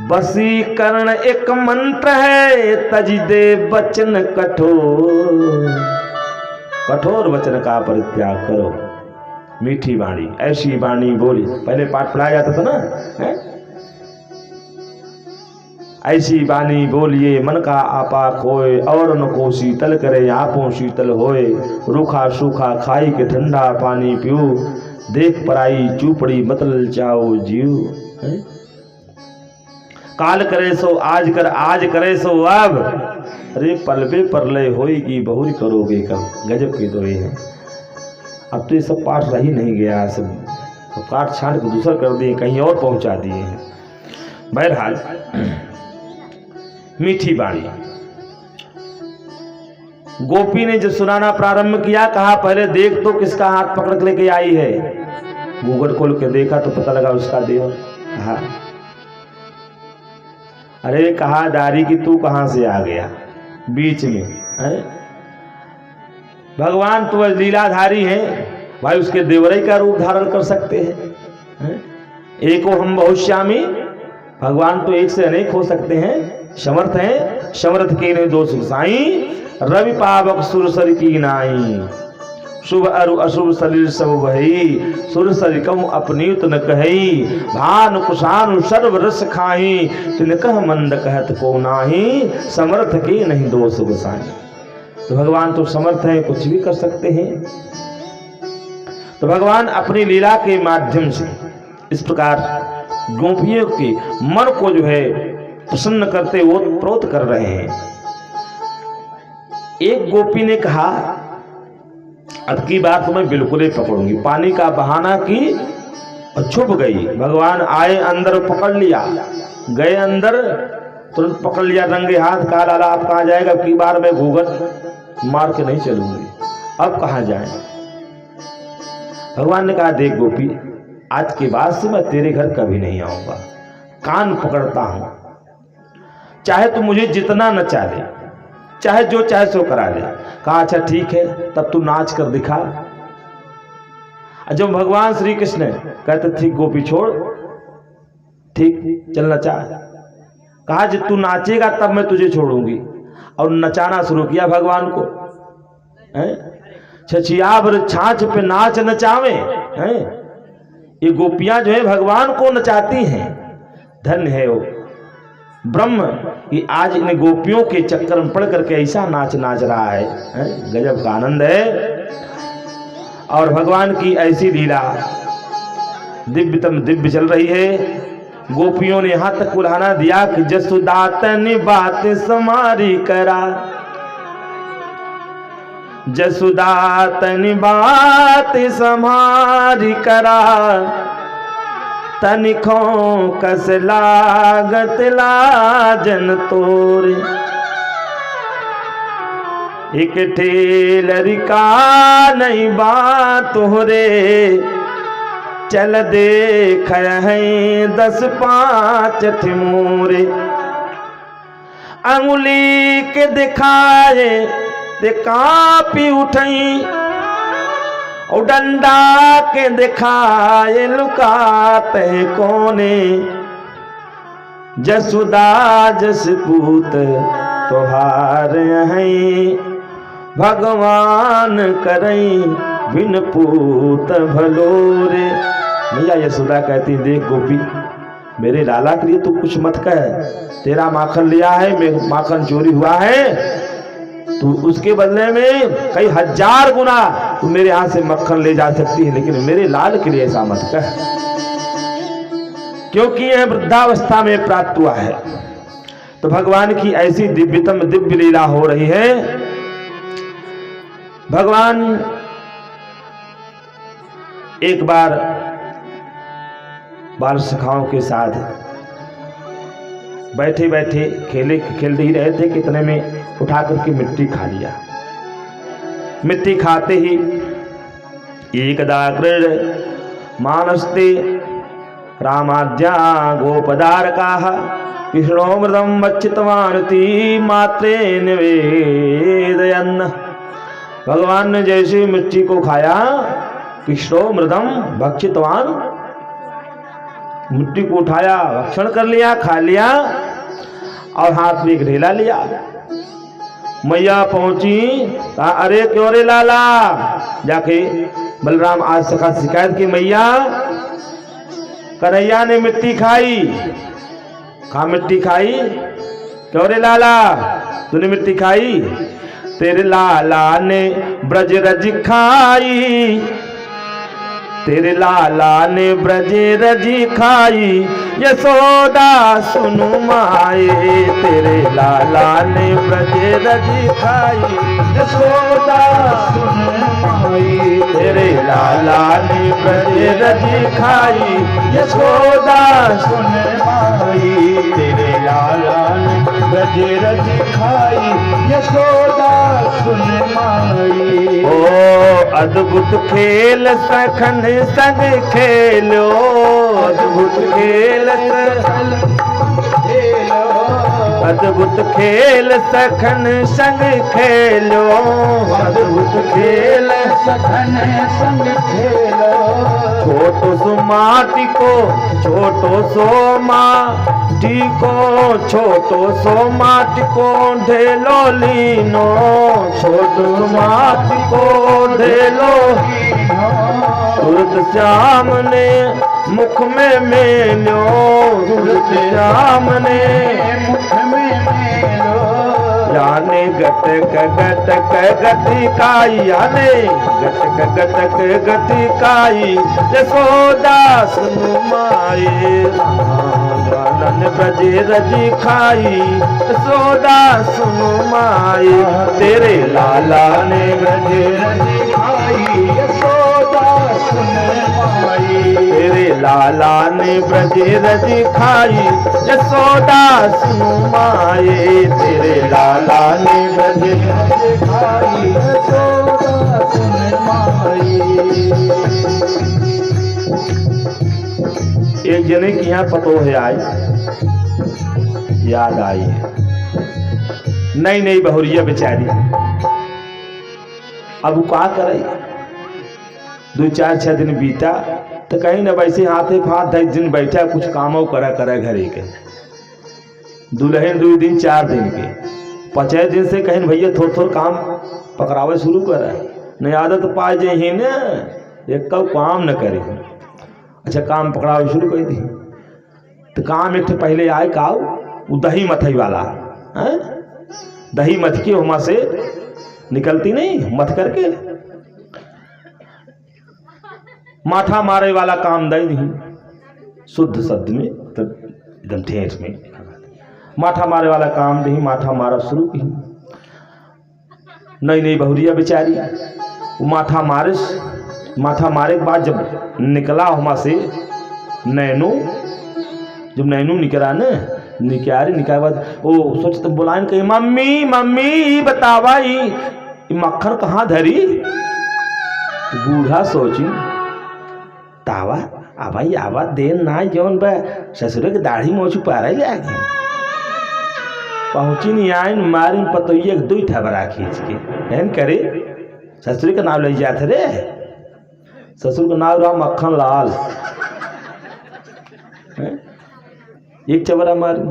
वशीकरण एक मंत्र है, तज दे वचन कठोर। कठोर वचन का परित्याग करो। मीठी वाणी, ऐसी वाणी बोली। पहले पाठ पढ़ाया जाता था ना, है? ऐसी वाणी बोलिए मन का आपा खोए, और न को शीतल करे आपों शीतल होए। रूखा सूखा खाई के ठंडा पानी पियो, देख पराई चूपड़ी मत ललचाओ जीव। है? काल करे सो आज कर, आज करे सो अब, अरे पलबे परलय होएगी बहुरी करोगे कब। गजब के तो ये है। अब तो ये सब पाठ रह ही नहीं गया, सब तो काट छाट के दूसरा कर दिए, कहीं और पहुंचा दिए हैं। बहरहाल मीठी वाणी। गोपी ने जब सुनाना प्रारंभ किया, कहा पहले देख तो किसका हाथ पकड़ के लेके आई है। गूगल खोल के देखा तो पता लगा उसका देव। कहा अरे कहा दारी कि तू कहां से आ गया बीच में, है? भगवान तो लीलाधारी हैं भाई, उसके देवरे का रूप धारण कर सकते हैं। एको हम बहुश्यामी, भगवान तो एक से अनेक हो सकते हैं, समर्थ हैं। समर्थ के ने दोष साई, रवि पावक सुरसर की नाई। शुभ अरु अशुभ शरीर सब वही, सुर सर कहूँ अपनीत न कही। भान कुशानु सर्व रस खाही, तिन कह मंद कहत को नाही। समर्थ के नहीं दोष गोसाई। तो भगवान तो समर्थ है, कुछ भी कर सकते हैं। तो भगवान अपनी लीला के माध्यम से इस प्रकार गोपियों के मन को जो है प्रसन्न करते ओतप्रोत कर रहे हैं। एक गोपी ने कहा अब की बात तो मैं बिल्कुल ही पकड़ूंगी। पानी का बहाना की और छुप गई। भगवान आए अंदर, पकड़ लिया, गए अंदर, तुरंत पकड़ लिया रंगे हाथ। कहा लाला आप कहाँ जाएगा, अब की बार मैं घूंघट मार के नहीं चलूंगी, अब कहाँ जाए। भगवान ने कहा देख गोपी, आज के बाद से मैं तेरे घर कभी नहीं आऊंगा, कान पकड़ता हूं। चाहे तू मुझे जितना नचा दे, चाहे जो चाहे सो करा ले। कहा अच्छा ठीक है, तब तू नाच कर दिखा। जब भगवान श्री कृष्ण कहते ठीक गोपी छोड़, ठीक चल नचा। कहा जब तू नाचेगा तब मैं तुझे छोड़ूंगी। और नचाना शुरू किया भगवान को। छछियावर छाछ पे नाच नचावे हैं। ये गोपियां जो है भगवान को नचाती हैं। धन्य है वो ब्रह्म कि आज इन गोपियों के चक्कर में पड़ करके ऐसा नाच नाच रहा है, गजब का आनंद है। और भगवान की ऐसी लीला दिव्यतम दिव्य चल रही है। गोपियों ने यहां तक बुलाना दिया कि जसुदातन बात समारी करा, जसुदातन बात समारी करा। तनिखों कस लागत लाजन तोरे, एक ठेलरी का नहीं बात हो रे। चल देख है 10-5 ठिमोरे, अंगुली के दिखाए ते कापी उठई, और डंडा के दिखाए लुकाते कोने। जसुदा जस पूत तोहार हैं, भगवान करई बिन पूत भलोरे। मैया यशोदा कहती देख गोपी, मेरे लाला के लिए तू कुछ मत कह। तेरा माखन लिया है, मैं माखन चोरी हुआ है, तू उसके बदले में कई 1000 गुना तू मेरे यहां से मक्खन ले जा सकती है, लेकिन मेरे लाल के लिए ऐसा मत कह, क्योंकि यह वृद्धावस्था में प्राप्त हुआ है। तो भगवान की ऐसी दिव्यतम दिव्य लीला हो रही है। भगवान एक बार बाल सखाओं के साथ बैठे बैठे खेल ही रहे थे, कितने में उठा करके मिट्टी खा लिया। मिट्टी खाते ही एकदा कृष्ण मानस्ते रामाद्या गोपदारकाः कृष्णोमृतं भक्षितवानिति मात्रे निवेदयन्। भगवान ने जैसे मिट्टी को खाया, कृष्णोमृतं भक्षितवान, मिट्टी को उठाया, भक्षण कर लिया, खा लिया, और हाथ में एक ढेला लिया। मैया पहुंची, कहा अरे क्यों रे लाला, जाके बलराम आज सखा शिकायत की, मैया कन्हैया ने मिट्टी खाई। कहा मिट्टी खाई? क्यों रे लाला तूने मिट्टी खाई? तेरे लाला ने ब्रज रज खाई, तेरे लाला ने ब्रज रज खाई, यशोदा सुनु माए। तेरे लाला ने ब्रज रज खाई, यशोदा सुनु माए। तेरे लाला ने ब्रज रज खाई, यशोदा सुनु माई। तेरे लाला ने ब्रज रज खाई, यशोदा सुनु माई। ओ अद्भुत खेल सखन संग खेलो, अद्भुत खेल अद्भुत खेल सखन संग खेलो, अद्भुत खेल सखन संग खेलो। छोटो सो माटी को छोटो सो माटी को, छोटो सो माटी को ढेलो लीनो, छोटो माटी को ढेलो सूरत श्याम ने मुख में मेलो, सूरत श्याम ने मुख में मेलो। याने गटक गटक गटिकाई, याने गटक गटक गटिकाई, यशोदा सुनु माए। रानन ब्रज रज खाई, यशोदा सुनु माए। तेरे लाला ने ब्रज रज खाई, यशोदा सुनु माई। तेरे लाला ने ब्रज रज खाई, यशोदा सुनु माए। तेरे लाला ने ब्रज रज खाई, यशोदा सुनु माई। एक जने की यहाँ पतोह आई, याद आई है, नई नई बहुरिया बेचारी। अब वो क्या करे? 2-4-6 दिन बीता तो कहीं ना वैसे हाथे फाथ 10 दिन बैठा, कुछ कामों करा घरे के। दुल्हन 2 दिन 4 दिन के 5 दिन से कहीं भैया थोड़ काम पकड़ावे शुरू करे, नहीं आदत पाए जाए न एक काम न करे। अच्छा काम पकड़ावे शुरू कर दी तो काम एक पहले आए काऊ वो दही मथई वाला है, दही मथ के वहां से निकलती नहीं, मथ करके माथा मारे वाला काम दे दी, शुद्ध शब्द में तो एकदम ठेठ में माथा मारे वाला काम दही, माथा मारा शुरू की। नई नई बहुरिया बेचारी वो माथा मारे के बाद जब निकला वहां से नैनो, जब नैनो निकला न निकाले बाद ओ सोच तो बुलाए कही, मम्मी मम्मी बतावा मक्खन कहाँ धरी? बूढ़ा सोची तावा आवाई आवा देन ना जौन बा ससुर के दाढ़ी मोछ पारा ले आगे पहुंची नहीं आए मारी पतोइए 2 ठबरा खींच के एहन करे। ससुर का नाम ले जाते रे, ससुर का नाम रहा मक्खन लाल। एक चबरा मारी।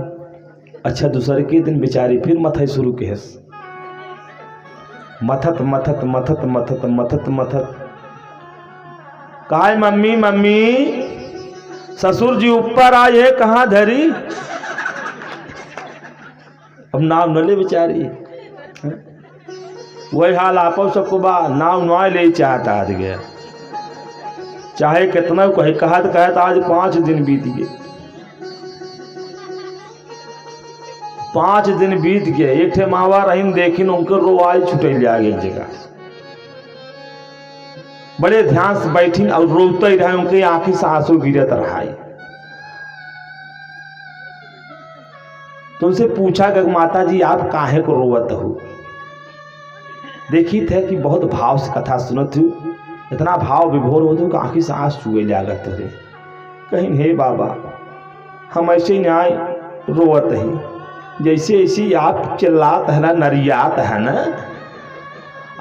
अच्छा दूसरे के दिन बेचारी फिर मथई शुरू के मथत मथत मथत मथत मथत मथत कहा मम्मी मम्मी ससुर जी ऊपर आए कहाँ धरी? अब नाव न ले बेचारी, वही हाल आपो सबको बा नाव न ले चाहता आज गया, चाहे कितना कहे कहत आज 5 दिन बीत गए। 5 दिन बीत गए। एक ठे मावा रहीम देखिन उनके रोवाई छुटे लिया एक जगह, बड़े ध्यान से बैठिन और रोते ही रहे, उनके आंखी से आंसू गिरत रहा। तुमसे पूछा कि माता जी आप काहे को रोवत हो? देखी थे कि बहुत भाव से कथा सुनत हूँ, इतना भाव विभोर होते कि आंखी से आंसू चुए लागत रे। कहीं हे बाबा हम ऐसे न्याय रोवत ही, जैसे ऐसी आप चिल्लात है ना नरियात है ना,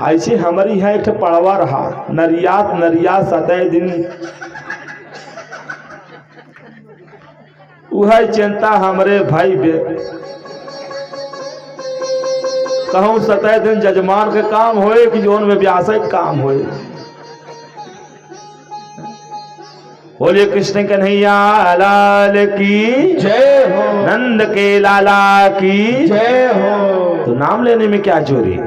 ऐसे हमारी यहाँ एक पड़वा रहा नरियात सतह दिन वह चिंता हमारे भाई कहूँ 7 दिन जजमान के काम होए कि जोन में व्यावसायिक काम होए। बोलिए कृष्ण कन्हैया लाल की जय हो, नंद के लाला की। जय हो। तो नाम लेने में क्या चोरी है?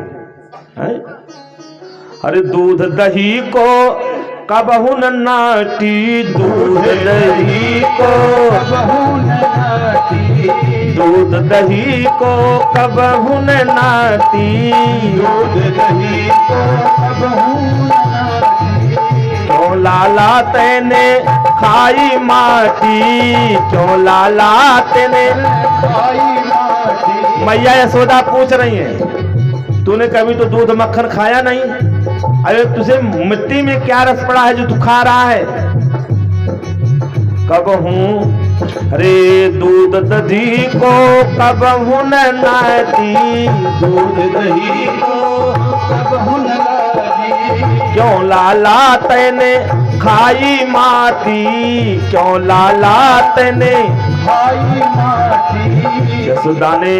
अरे दूध दही को कबहू न नाटी, दूध दही को कबहू न नाटी, दूध दही को कबहू न नाटी, दूध दही को कबहू न नाटी। क्यों लाला तेने खाई माटी, क्यों लाला तेने खाई माटी। मैया यशोदा पूछ रही है, तूने कभी तो दूध मक्खन खाया नहीं? अरे तुझे मिट्टी में क्या रस पड़ा है जो तू खा रहा है? कब हूँ अरे दूध दही को कब हूँ न नाती, दूध दही को कबहू न नाटी। क्यों लाला तेने खाई माटी, क्यों लाला तेने खाई माटी। यशोदा ने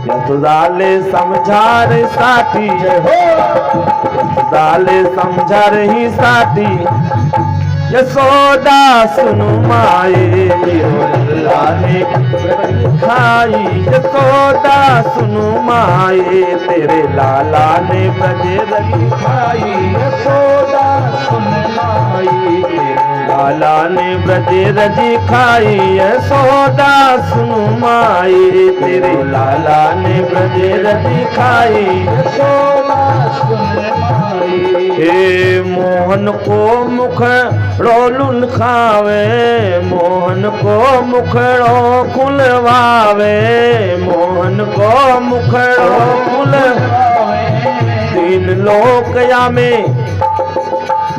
यशोदाले समझा रे साथी, यशोदाले समझा रही साथी, यशोदा सुनु माए लाला ने खाई, यशोदा सुनु माए तेरे लाला ने ब्रज रखी खाई, यशोदा सुन माई, लाला ने ब्रज रजी खाई, यशोदा सुनु माए तेरे लाला ने ब्रज रजी खाई। यशोदा सुन माई। हे मोहन को मुख रोलुन खावे, मोहन को मुखड़ो खुलवावे, मोहन को मुखड़ो खुल, तीन लोकया में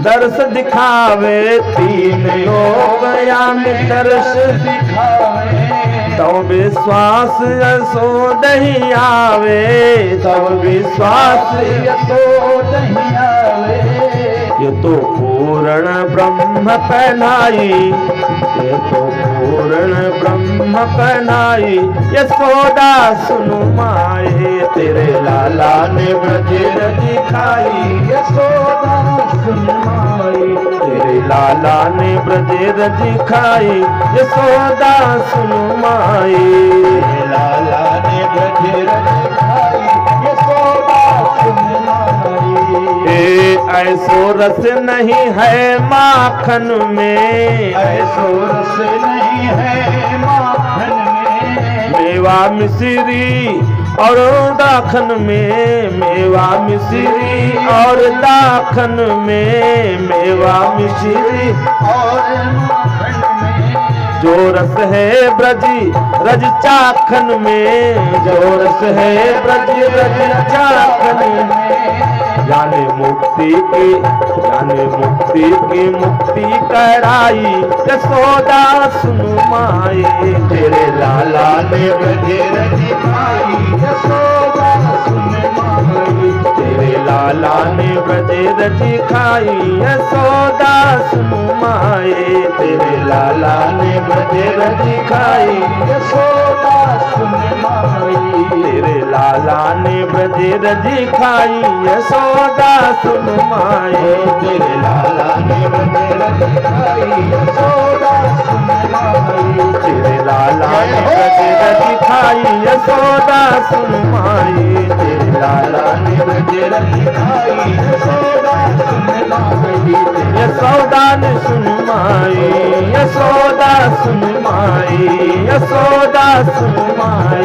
दर्श दिखावे, तीन लोकया में दर्श दिखावे। तो विश्वास यशोद ही आवे, तब विश्वास यशोदा ही आवे। ये तो पूर्ण ब्रह्म पहनाई, ये तो पूर्ण ब्रह्म पहनाई, यशोदा सुनु माए तेरे लाला ने ब्रज रजी खाई, यशोदा सुन माई, तेरे लाला ने ब्रज रजी खाई, यशोदा सुनु माए लाला ने ब्रज रज खाई, यशोदा सुन माई। ऐसो रस नहीं है माखन में, ऐसो रस नहीं है माखन में। मेवा मिश्री और दाखन में, मेवा मिश्री और दाखन में, मेवा मिश्री और माखन में। जो रस है ब्रज रज चाखन में, जो रस है ब्रज रज चाखन में। जाने मुक्ति की मुक्ति कराई, यशोदा सुनु माए तेरे लाला ने ब्रज रजी खाई, यशोदा सुन माई, तेरे लाला ने ब्रज रजी खाई, यशोदा सुनु माए तेरे लाला ने ब्रज रजी खाई, यशोदा सुन माई। तेरे लाला ने ब्रज रजी खाई, यशोदा सुनु माए तेरे लाला ने ब्रज रज खाई, यशोदा सुन माई। तेरे लाला ने ब्रज रजी खाई, यशोदा सुनु माए तेरे लाला ने ब्रज रजी खाई, यशोदा सुन माई। यशोदा ने सुनु माए, यशोदा सुनु माए, यशोदा सुनु माए,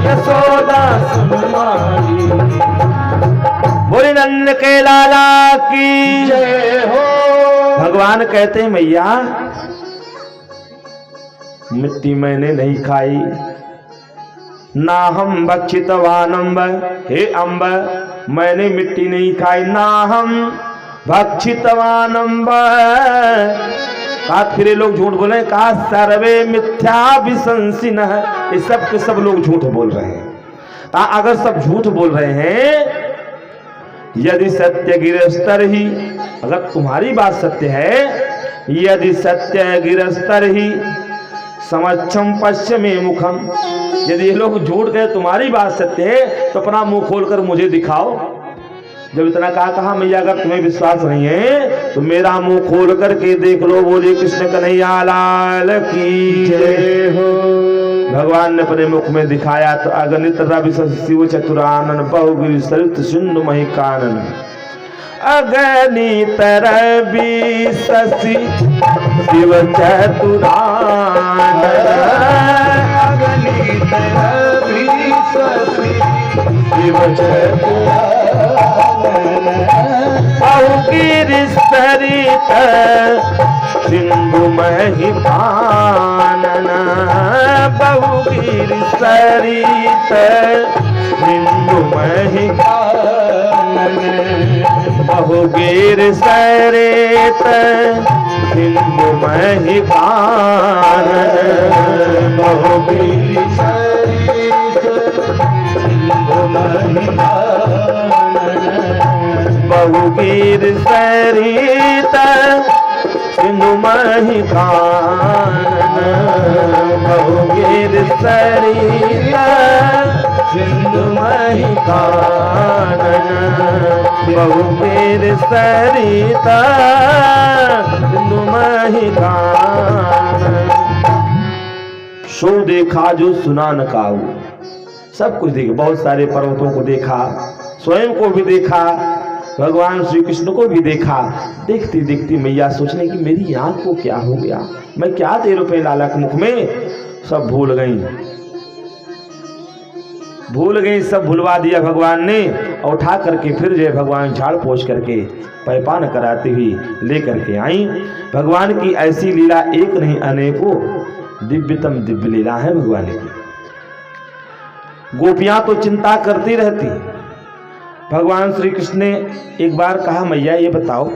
यशोदा सुनु माए। बोले नंद के लाला की जय हो। भगवान कहते हैं मैया मिट्टी मैंने नहीं खाई, ना हम भक्षितवान अम्ब, हे अम्ब मैंने मिट्टी नहीं खाई, ना हम भक्षितवान अम्ब। कहा फिर ये लोग झूठ बोले, कहा सर्वे मिथ्या विशंसिन है, ये सब के सब लोग झूठ बोल रहे हैं। कहा अगर सब झूठ बोल रहे हैं, यदि सत्य गिरस्तर ही, अगर तुम्हारी बात सत्य है, यदि सत्य गिरस्तर ही समक्षम पश्चिमे मुखम, यदि ये लोग झूठ गए तुम्हारी बात सत्य है तो अपना मुंह खोलकर मुझे दिखाओ। जब इतना कहा मैया अगर तुम्हें विश्वास नहीं है तो मेरा मुंह खोल करके देख लो। बोले कृष्ण कन्हैया लाल की जय हो। भगवान ने अपने मुख में दिखाया तो अगणित रवि शिव चतुरानन बहुगिरि सरित सिंधु मही कानन। अगणित रवि शशि शिव चतुरानन। अगणित रवि शशि शिव चतुरानन। बहुगिरि सरित सिंधु मही कानन। बहुगिरि सरित सिंधु मही कानन। बहुगिरि सरित सिंधु मही कानन। बहुगिरि सरित सिंधु मही कानन। बहुगिरि सरित सिंधु मही कानन। बहुगिरि सरित सिंधु मही कानन। बहुगिरि सरित सिंधु मही कानन। सो देखा जो सुना न काऊ। सब कुछ देखा, बहुत सारे पर्वतों को देखा, स्वयं को भी देखा, भगवान श्री कृष्ण को भी देखा। देखती देखती मैया सोचने की मेरी आंख को क्या हो गया, मैं क्या दे रुपए लाला के मुख में। सब भूल गई, सब भुलवा दिया भगवान ने। और उठा करके फिर जय भगवान झाड़ पोछ करके पैपान कराती हुई लेकर के आई। भगवान की ऐसी लीला एक नहीं अनेकों दिव्यतम दिव्य लीला है भगवान की। गोपियां तो चिंता करती रहती। भगवान श्री कृष्ण ने एक बार कहा मैया ये बताओ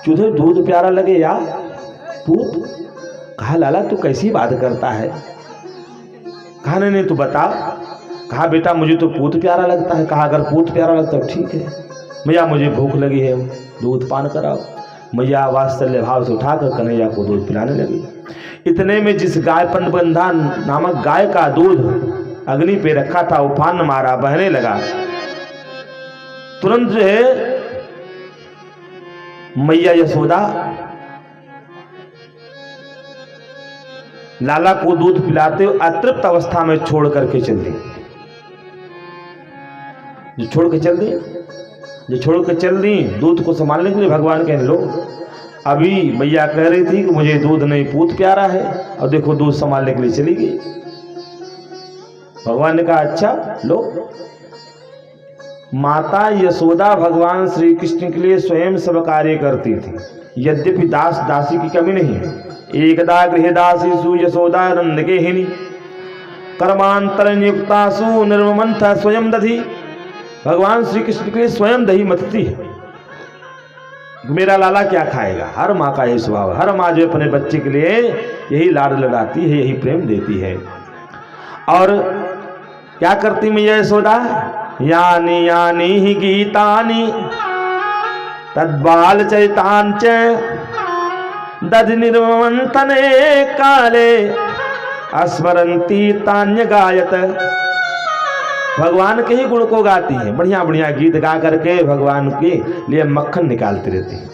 तुझे दूध प्यारा लगे या पूत। कहा लाला तू कैसी बात करता है। कहा नहीं तू बता। कहा बेटा मुझे तो पूत प्यारा लगता है। कहा अगर पूत प्यारा लगता है ठीक है मैया मुझे भूख लगी है दूध पान कराओ। मैया वात्सल्य भाव से उठाकर कन्हैया को दूध पिलाने लगी। इतने में जिस गाय पनबंधा नामक गाय का दूध अग्नि पे रखा था उफान मारा, बहने लगा। तुरंत जो है मैया यशोदा लाला को दूध पिलाते हुए अतृप्त अवस्था में छोड़ करके चल दी। जो छोड़ के चल दी दूध को संभालने के लिए। भगवान कहने लो अभी मैया कह रही थी कि मुझे दूध नहीं पूत प्यारा है और देखो दूध संभालने के लिए चली गई। भगवान ने कहा अच्छा लो। माता यशोदा भगवान श्री कृष्ण के लिए स्वयं सब कार्य करती थी। यद्यपि दास दासी की कमी नहीं है। एकदा गृह दासीसु यशोदा नंद के हिनी कर्मांतर नियुक्तासु निर्ममंथ स्वयं दधी। भगवान श्री कृष्ण के लिए स्वयं दही मथती है। मेरा लाला क्या खाएगा। हर माँ का यही स्वभाव है। हर माँ जो अपने बच्चे के लिए यही लाड लड़ाती है, यही प्रेम देती है। और क्या करती मैया यशोदा। यानी यानी ही गीतानि तद्बाल चरितांच दध निर्ममंतने काले अस्मरंती तान्य गायत। भगवान के ही गुण को गाती है। बढ़िया बढ़िया गीत गा करके भगवान के लिए मक्खन निकालती रहती है।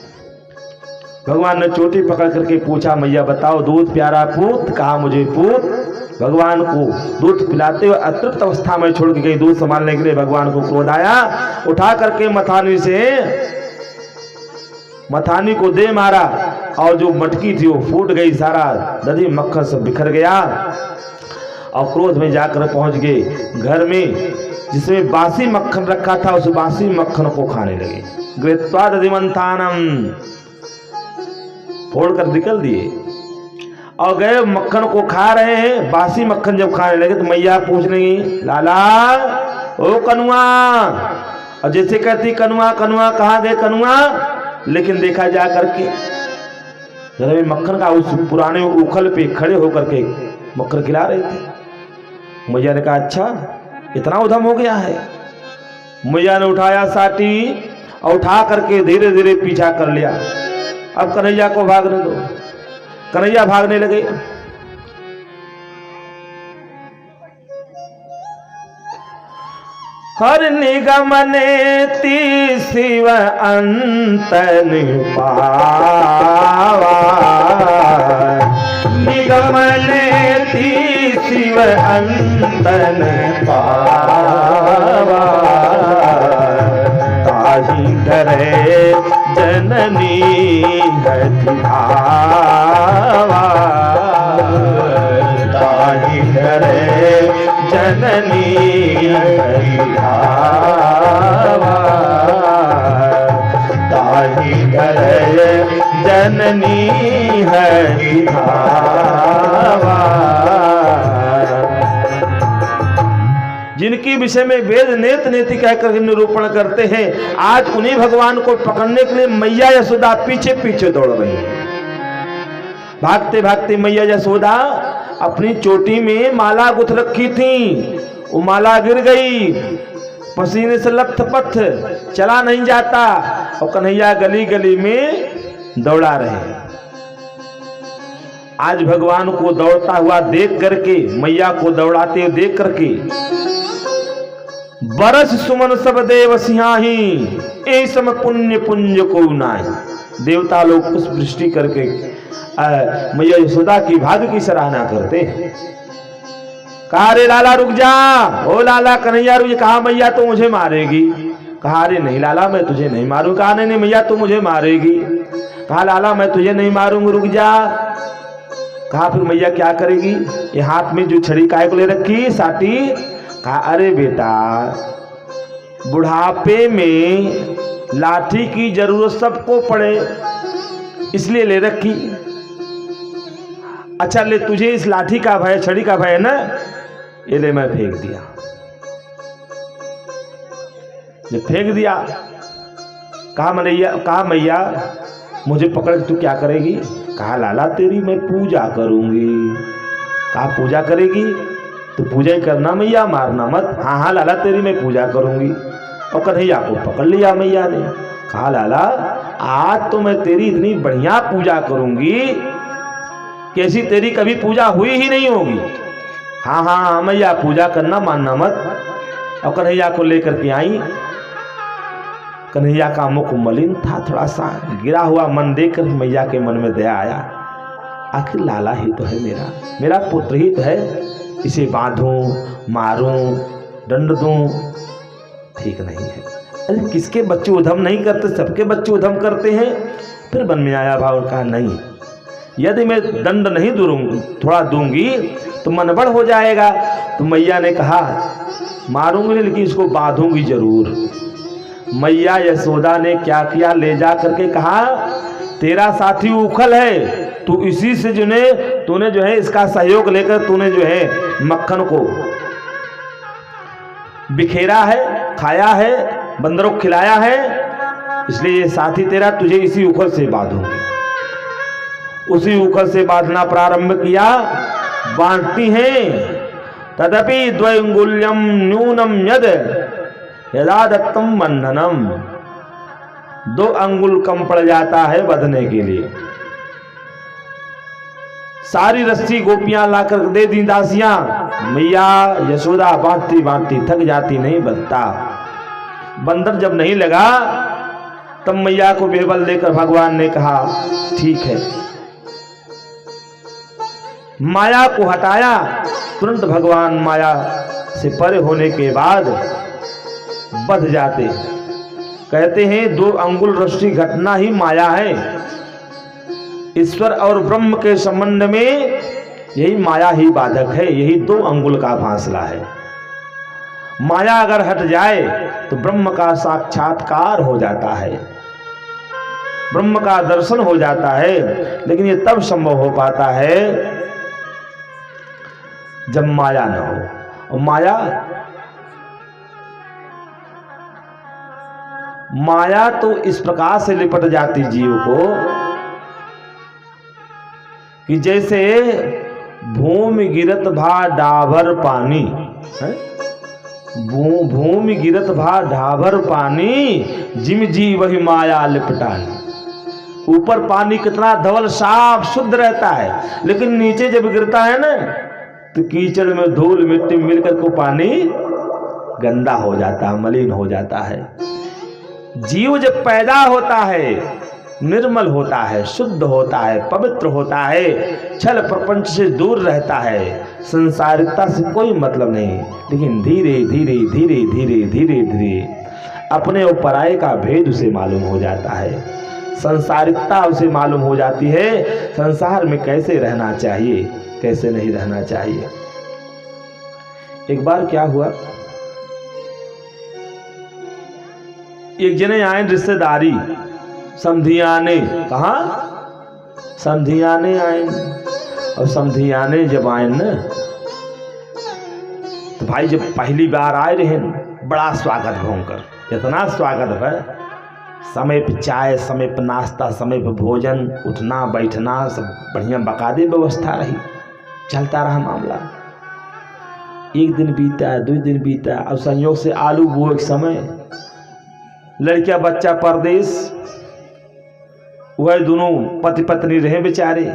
भगवान ने चोटी पकड़ करके पूछा मैया बताओ दूध प्यारा पूत। कहा मुझे पूत। भगवान को दूध पिलाते हुए अतृप्त अवस्था में छोड़ के गई। दूध संभालने के लिए भगवान को क्रोध आया। उठा करके मथानी को दे मारा और जो मटकी थी वो फूट गई। सारा दही मक्खन सब बिखर गया। और क्रोध में जाकर पहुंच गए घर में जिसमें बासी मक्खन रखा था। उस बासी मक्खन को खाने लगे। गृत्वा दधिमंथानम फोड़ कर निकल दिए और गए मक्खन को खा रहे हैं। बासी मक्खन जब खाने लगे तो मैया पूछने लगी लाला ओ कनुआ। और जैसे कहती कनुआ कनुआ कहाँ गए कनुआ। लेकिन देखा जा करके घर में मक्खन का उस पुराने उखल पे खड़े होकर के मक्खन खिला रहे थे। मैया ने कहा अच्छा इतना उधम हो गया है। मैया ने उठाया साटी और उठा करके धीरे धीरे पीछा कर लिया। अब कन्हैया को भागने दो। कन्हैया भागने लगे। हर निगमनेति शिव अंतन पावा, निगमनेति शिव अंतन पावा, ताहि धरे जननी हति भावा, ताहि धरे जननी हरि भावा, ताहि धरे जननी हरि भावा। जिनकी विषय में वेद नेत नेति कहकर निरूपण करते हैं, आज उन्हीं भगवान को पकड़ने के लिए मैया यशोदा पीछे पीछे दौड़ रही है। भागते भागते मैया यशोदा अपनी चोटी में माला गुथ रखी थी, वो माला गिर गई, पसीने से लथपथ, चला नहीं जाता, और कन्हैया गली गली में दौड़ा रहे। आज भगवान को दौड़ता हुआ देख करके, मैया को दौड़ाते हुए देख करके, बरस सुमन सब देव सिंहाही, ए सम पुण्य पुंज को नाहि। देवता लोग पुष्प वृष्टि करके मैया यशोदा की भाग्य की सराहना करते हैं। कहा रे लाला रुक जा, ओ लाला कन्हैया रुक जा। कहा मैया तो मुझे मारेगी। कहा रे नहीं लाला मैं तुझे नहीं मारूं। कहा नहीं मैया तो मुझे मारेगी। कहा लाला मैं तुझे नहीं मारूंगी, रुक जा। कहा फिर मैया क्या करेगी? ये हाथ में जो छड़ी काय को ले रखी साटी। कहा अरे बेटा बुढ़ापे में लाठी की जरूरत सबको पड़े इसलिए ले रखी। अच्छा ले तुझे इस लाठी का भय, छड़ी का भय है ना, ये ले मैं फेंक दिया। जब फेंक दिया कहा मैया मुझे पकड़ के तू क्या करेगी? कहा लाला तेरी मैं पूजा करूंगी। कहा पूजा करेगी तो पूजा ही करना मैया, मारना मत। हाँ हाँ लाला तेरी मैं पूजा करूंगी। और कन्हैया को पकड़ लिया मैया ने। कहा लाला आज तो मैं तेरी इतनी बढ़िया पूजा करूंगी कि ऐसी तेरी कभी पूजा हुई ही नहीं होगी। हाँ हाँ मैया पूजा करना, मानना मत। और कन्हैया को लेकर के आई। कन्हैया का मुख मलिन था, थोड़ा सा गिरा हुआ मन देखकर मैया के मन में दया आया। आखिर लाला ही तो है मेरा पुत्र ही तो है, इसे बांधूं, मारूं, दंड दूं, ठीक नहीं है। अरे किसके बच्चे उधम नहीं करते? सबके बच्चे उधम करते हैं। फिर मन में आया भाव, कहा नहीं, यदि मैं दंड नहीं थोड़ा दूंगी तो मनबड़ हो जाएगा। तो मैया ने कहा मारूंगी लेकिन इसको बांधूंगी जरूर। मैया यशोदा ने क्या किया, ले जा करके कहा तेरा साथी उखल है, तू इसी से तूने जो है इसका सहयोग लेकर तूने जो है मक्खन को बिखेरा है, खाया है, बंदरों को खिलाया है, इसलिए ये साथी तेरा, तुझे इसी उखल से बांधूंगी। उसी उखल से बांधना प्रारंभ किया। बांधती हैं तदपि द्वयंगुल्यम न्यूनम यद यदा दत्तम बंधनम। 2 अंगुल कम पड़ जाता है बंधने के लिए। सारी रस्सी गोपियां लाकर दे दी दासियां। मैया यशोदा बांधती बांधती थक जाती, नहीं बंधता। बंधन जब नहीं लगा तब मैया को बेबल देकर भगवान ने कहा ठीक है। माया को हटाया। तुरंत भगवान माया से परे होने के बाद बंध जाते। कहते हैं 2 अंगुल रस्सी घटना ही माया है। ईश्वर और ब्रह्म के संबंध में यही माया ही बाधक है, यही 2 अंगुल का फासला है। माया अगर हट जाए तो ब्रह्म का साक्षात्कार हो जाता है, ब्रह्म का दर्शन हो जाता है। लेकिन ये तब संभव हो पाता है जब माया न हो। और माया तो इस प्रकार से लिपट जाती जीव को कि जैसे भूमि गिरत भा डाभर पानी है? भूमि गिरत भा ढाभर पानी, जिम जी वही माया लिपटानी। ऊपर पानी कितना धवल साफ शुद्ध रहता है, लेकिन नीचे जब गिरता है ना तो कीचड़ में धूल मिट्टी मिलकर को पानी गंदा हो जाता है, मलिन हो जाता है। जीव जब पैदा होता है निर्मल होता है, शुद्ध होता है, पवित्र होता है, छल प्रपंच से दूर रहता है, संसारिकता से कोई मतलब नहीं। लेकिन धीरे धीरे धीरे धीरे धीरे धीरे अपने और पराये का भेद उसे मालूम हो जाता है, संसारिकता उसे मालूम हो जाती है, संसार में कैसे रहना चाहिए, कैसे नहीं रहना चाहिए। एक बार क्या हुआ, एक जने आए रिश्तेदारी, समधियाने, कहा समधियाने आए। और समधियाने जब आए न तो भाई जब पहली बार आए रहे बड़ा स्वागत भोंकर, इतना स्वागत है, समय पे चाय, समय पे नाश्ता, समय पे भोजन, उठना बैठना सब बढ़िया बकायदे व्यवस्था रही, चलता रहा मामला। एक दिन बीता, 2 दिन बीता, अब संयोग से आलू बोए के समय, लड़किया बच्चा परदेश, वह दोनों पति पत्नी रहे बेचारे।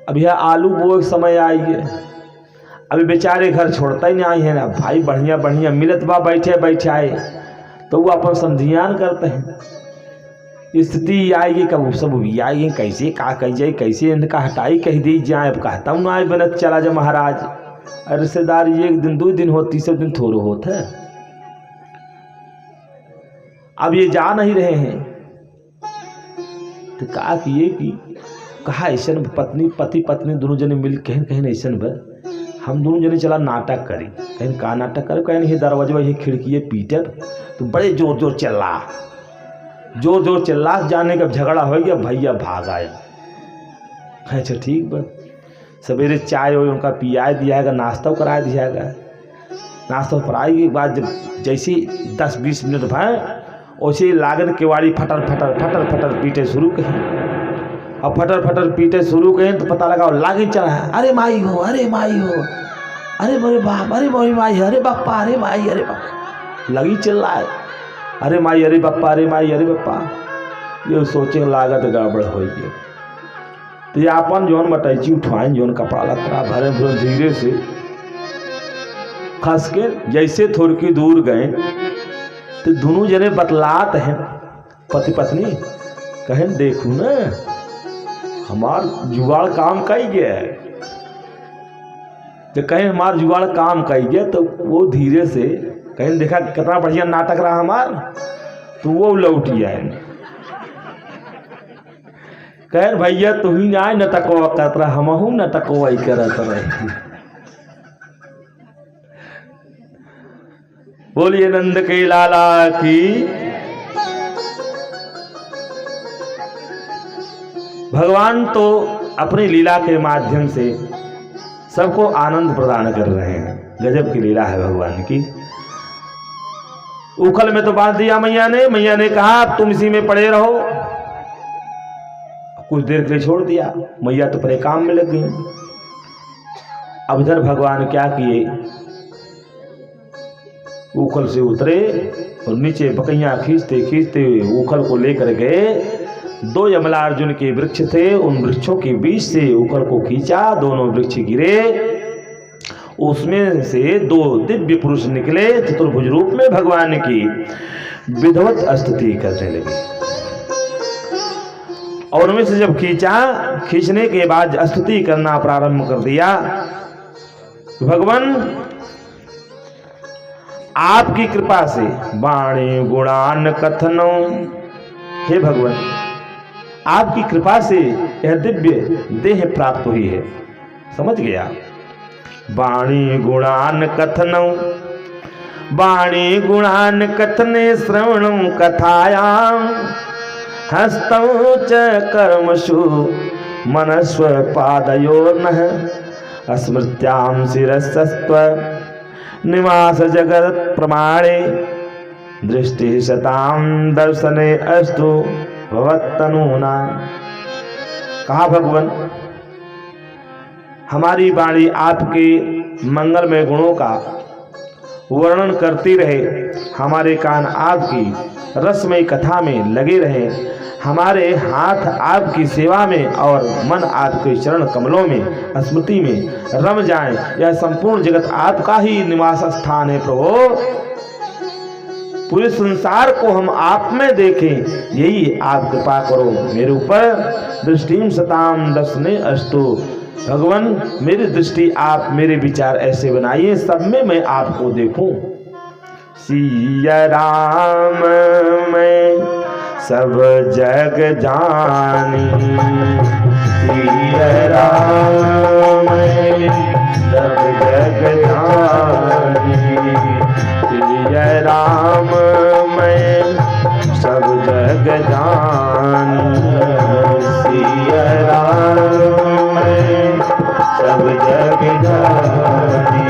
अब यह आलू बोए के समय आई है, अभी बेचारे घर छोड़ता ही नहीं आई है ना भाई, बढ़िया बढ़िया मिलत बा बैठे बैठे आए तो वो अपन समधियान करते हैं। स्थिति आएगी कब सब आएगी, कैसे का कही जाए, कैसे इनका हटाई कह दी जाए। अब कहता हूँ ना बनत चला जा महाराज, रिश्तेदारी 1 दिन 2 दिन हो, 3 दिन थोड़ा होता है। अब ये जा नहीं रहे हैं तो कहा कि ये कि कहा ऐसा पति पत्नी दोनों जने मिल कहीं ऐसा हम दोनों जने चला नाटक करी। कहीं कहा नाटक करे, कहीं ये दरवाजा ये खिड़की पीटर तो बड़े जोर जोर चिल्ला जाने का झगड़ा हो गया, भैया भाग आए। अच्छा ठीक बा, सवेरे चाय हो उनका पिया दियागा, नाश्ता करा दियागा। नाश्ता कराई के बाद जब जैसे 10-20 मिनट भाई वैसे लागन केवाड़ी फटर फटर फटर फटर पीटे शुरू करें। अब फटर फटर पीटे शुरू करें तो पता लगा लागे चला है, अरे माई हो, अरे माई हो, अरे मेरे बाप, अरे मेरी माई, अरे बापा, अरे माई, अरे बापा, लगी चिल्ला है, अरे माई, अरे बापा, अरे माई, अरे बापा। ये सोचे लागत गड़बड़ हो गई तो ये अपन जौन मटैची उठवाएं, जौन कपड़ा लतरा भरे भरे धीरे से खस के जैसे थोड़ी की दूर गए तो दोनों जने बतलात हैं, पति पत्नी कहें देखू ना हमार जुगाड़ काम कई गया है। तो कहें हमार जुगाड़ काम कई गया तो वो धीरे से कहें देखा कितना बढ़िया नाटक रहा हमार, तो वो लौट आए। कहें भैया तू ही आए नटकवा करत रहा, हमहू नटकवा करत रहे। बोलिए नंद के लाला की। भगवान तो अपनी लीला के माध्यम से सबको आनंद प्रदान कर रहे हैं, गजब की लीला है भगवान की। उखल में तो बांध दिया मैया ने कहा अब तुम इसी में पड़े रहो। कुछ देर के लिए छोड़ दिया, मैया तो अपने काम में लग गई। अब इधर भगवान क्या किए, उखल से उतरे और नीचे बकैया खींचते खींचते उखल को लेकर गए। 2 यमलार्जुन के वृक्ष थे, उन वृक्षों के बीच से उखल को खींचा, दोनों वृक्ष गिरे, उसमें से 2 दिव्य पुरुष निकले, चतुर्भुज रूप में भगवान की विधिवत स्तुति करने लगे। और उनमें से जब खींचने के बाद स्तुति करना प्रारंभ कर दिया, भगवान आपकी कृपा से वाणी गुणान कथनों, हे भगवान आपकी कृपा से यह दिव्य देह प्राप्त हुई है। समझ गया, वाणी गुणान कथनों, वाणी गुणान कथने श्रवणं कथायां, हस्तौ च कर्मसु मनस्व पादयोर्नः, स्मृत्यां शिरस्स्त्व निवास जगत प्रमाणे, दृष्टि शतां दर्शने अस्तु भवत्तनूना। कहा भगवान हमारी वाणी आपके मंगलमय गुणों का वर्णन करती रहे, हमारे कान आपकी रसमय कथा में लगे रहे, हमारे हाथ आपकी सेवा में और मन आपके चरण कमलों में स्मृति में रम जाएं। यह संपूर्ण जगत आपका ही निवास स्थान है प्रभु। पूरे संसार को हम आप में देखें, यही आप कृपा करो मेरे ऊपर। दृष्टिम सताम दर्शने अस्तु। भगवान मेरी दृष्टि आप, मेरे विचार ऐसे बनाइए सब में मैं आपको देखूं। सिया राम मैं सब जग जानी, सिया राम मैं सब जग जानी, सिया राम मैं सब जग जानी, सिया राम मैं सब जग जानी।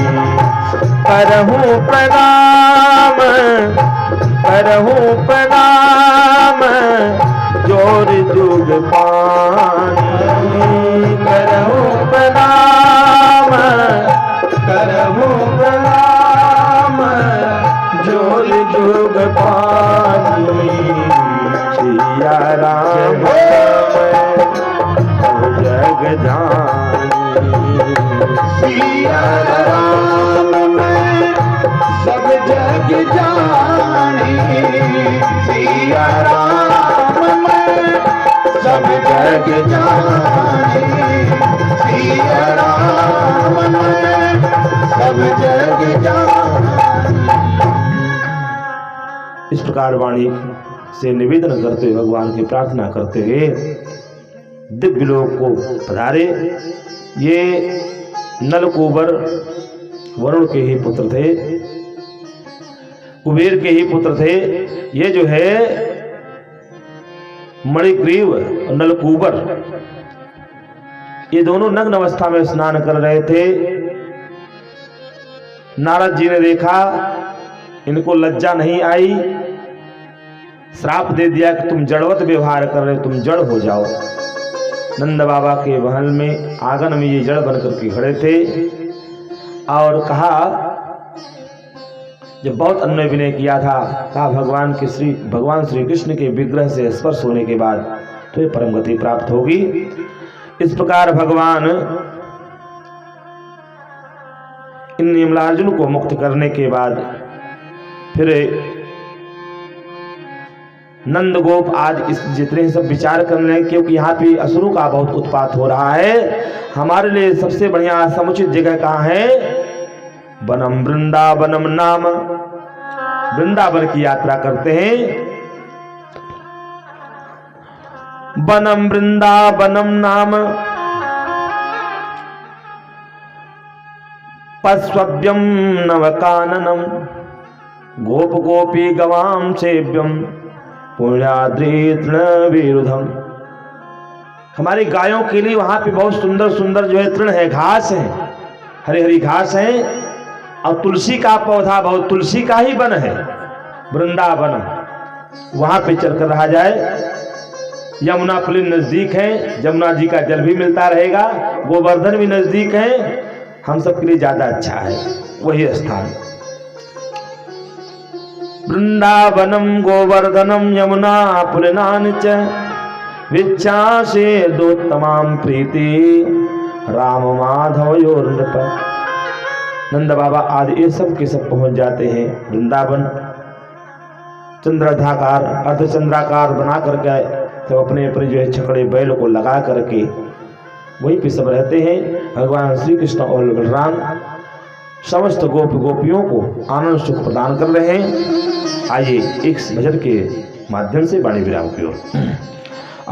करहूँ प्रणाम, करहूँ प्रणाम जोर जुग पानी, करहूँ प्रणाम, करहूँ प्रणाम जोर जुग पानी, सिया राम सब जग जानी, सिया राम मैं सब जग जानी, सिया राम मैं सब जग जानी, सिया राम मैं सब जग जानी। इस प्रकार वाणी से निवेदन करते हुए भगवान की प्रार्थना करते हुए दिव्य लोक को पधारे। ये नलकूबर वरुण के ही पुत्र थे, कुबेर के ही पुत्र थे। ये जो है मणिग्रीव और नलकूबर, ये दोनों नग्न अवस्था में स्नान कर रहे थे। नारद जी ने देखा, इनको लज्जा नहीं आई, श्राप दे दिया कि तुम जड़वत व्यवहार कर रहे हो, तुम जड़ हो जाओ। नंद बाबा के महल में आंगन में ये जड़ बनकर के खड़े थे और कहा, जब बहुत अन्वय विनय किया था, कहा भगवान श्री कृष्ण के विग्रह से स्पर्श होने के बाद तो ये परम गति प्राप्त होगी। इस प्रकार भगवान इन यमलार्जुन को मुक्त करने के बाद फिर नंद गोप आज इस जितने सब विचार करने लगे, क्योंकि यहाँ पे असुरों का बहुत उत्पात हो रहा है। हमारे लिए सबसे बढ़िया समुचित जगह कहाँ है? वनम वृंदावनम नाम, वृंदावन की यात्रा करते हैं। वनम वृंदावनम नाम पस्वभ्यम नवकाननम गोप गोपी गवाम सेव्यम पुण्याद्री तृण विरुद्धम। हमारी गायों के लिए वहां पे बहुत सुंदर सुंदर जो है तृण है, घास है, हरी हरी घास है, और तुलसी का पौधा, बहुत तुलसी का ही वन है वृंदावन, वहां पे चलकर रहा जाए। यमुना पुलिन नजदीक है, यमुना जी का जल भी मिलता रहेगा, गोवर्धन भी नजदीक है, हम सबके लिए ज्यादा अच्छा है वही स्थान। वृंदावनम गोवर्धनम यमुना पुलिनानि च विच्छासे दोत्तमाम प्रीति राम माधव योर्नृप। नंद बाबा आदि ये सब के सब पहुंच जाते हैं वृंदावन। चंद्राकार अर्धचंद्राकार बना करके तो अपने अपने जो है छकड़े बैल को लगा करके वहीं पे सब रहते हैं। भगवान श्री कृष्ण और बलराम समस्त गोप गोपियों को आनंद सुख प्रदान कर रहे हैं। आइए एक भजन के माध्यम से वाणी विराम की ओर।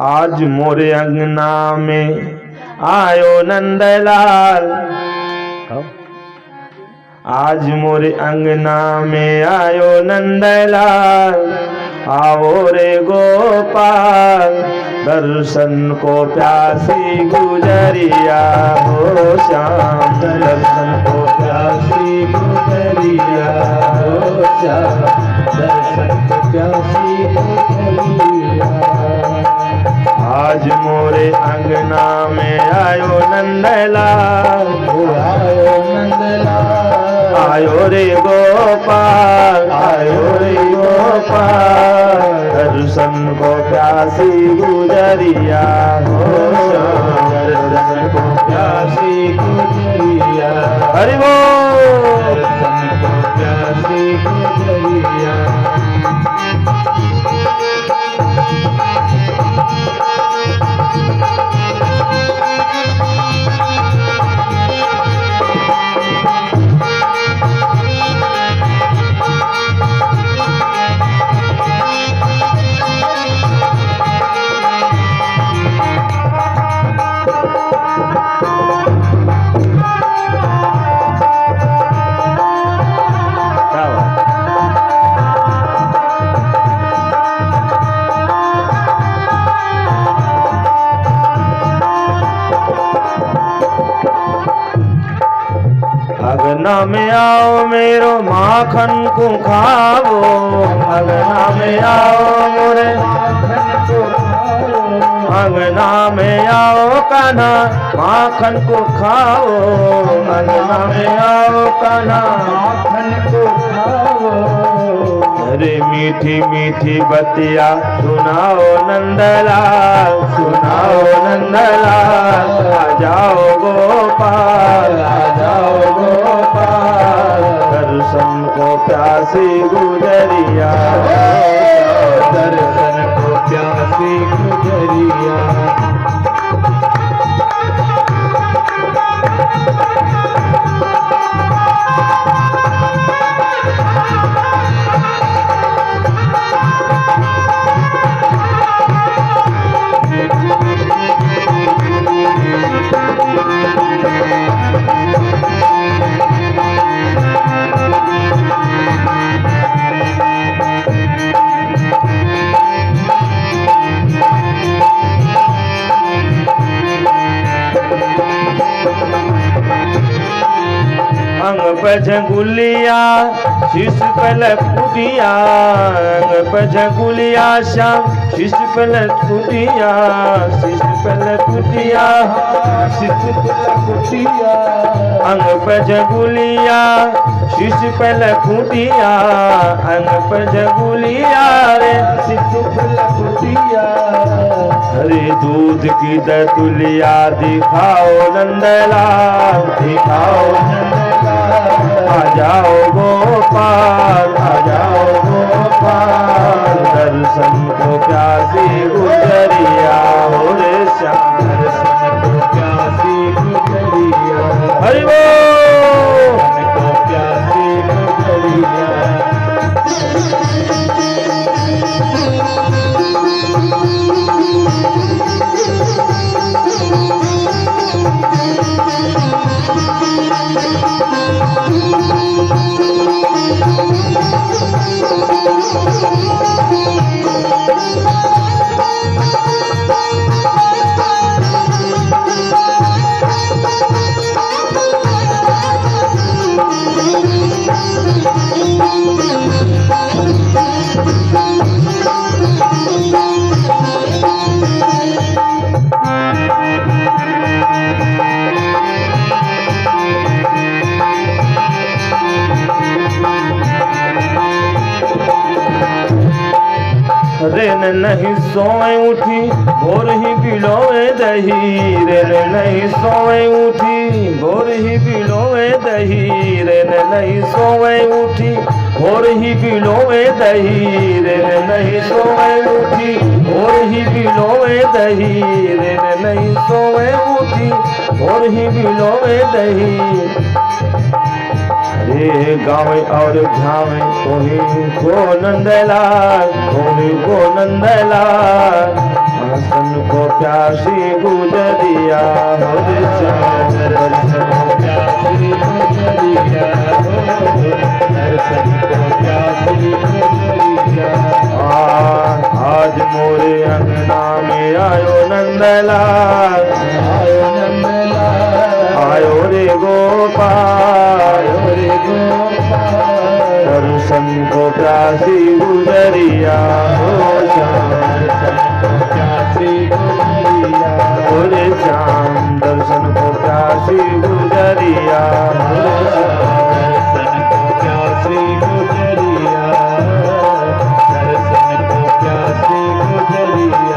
आज मोरे अंगना में आयो नंदलाल, आज मोरे अंगना में आयो नंदलाल, आओ रे गोपाल दर्शन को प्यासी गुजरिया हो श्याम, दर्शन को प्यासी गुजरिया हो श्याम, दर्शन को प्यासी गुजरिया। आज मोरे अंगना में आयो नंदलाल, आयो नंदलाल, आयो रे गोपाल, आयो रे गोपाल दर्शन को प्यासी प्यासी गुजरिया हो श्याम दर्शन को प्यासी गुजरिया, हरि बोल। दर्शन को प्यासी गुजरिया। अगना में आओ मेरो माखन को खाओ, अगना में आओ मोरे माखन को खाओ, अगना में आओ कान्हा माखन को खाओ, अगना में आओ कान्हा माखन को खाओ। अरे मीठी मीठी बतिया सुनाओ नंदलाल, सुनाओ नंदलाल, आ जाओ गोपाल, आ जाओ गोपाल, दर्शन को प्यासी गुजरिया, दर्शन को प्यासी गुजरिया। अंग पे झंगुलिया शीश पे लखुटिया, अंग पे झंगुलिया श्याम शीश पे लखुटिया, शीश पे लखुटिया, शीश पे लखुटिया, अंग पे झंगुलिया शीश पे लखुटिया, अंग पे झंगुलिया रे शीश पे लखुटिया। हरे दूध की दतुलिया दिखाओ नंदलाल, दिखाओ आ जाओ गोपाल, आ जाओ गोपाल, दर्शन को प्यासी गुजरिया हो रे श्याम, दर्शन को प्यासी गुजरिया, हरि बोल। दर्शन को प्यासी गुजरिया। रेन नहीं सोए उठी भोर ही बिलोए दही, रेन नहीं सोए उठी भोर ही बिलोए दही, रेन नहीं सोए उठी भोर ही बिलोए दही, रेन नहीं सोए उठी भोर ही बिलोए दही, रेन नहीं सोए उठी भोर ही बिलोए दही। रे गावे और घावे कोही को नंदलाल, कोही को नंदलाल, आसन को प्यासी गुजरिया हो रे श्याम, दर्शन को प्यासी गुजरिया, दर्शन को प्यासी गुजरिया। आज मोरे अंगना में आयो नंदलाल, आयो नंदलाल, आयो रे गोपाल, आयो रे गोपाल, दर्शन को प्यासी गुजरिया हो श्याम, दर्शन को प्यासी गुजरिया, हो रे श्याम, दर्शन को प्यासी गुजरिया हो रे श्याम, दर्शन को प्यासी गुजरिया, दर्शन को प्यासी गुजरिया।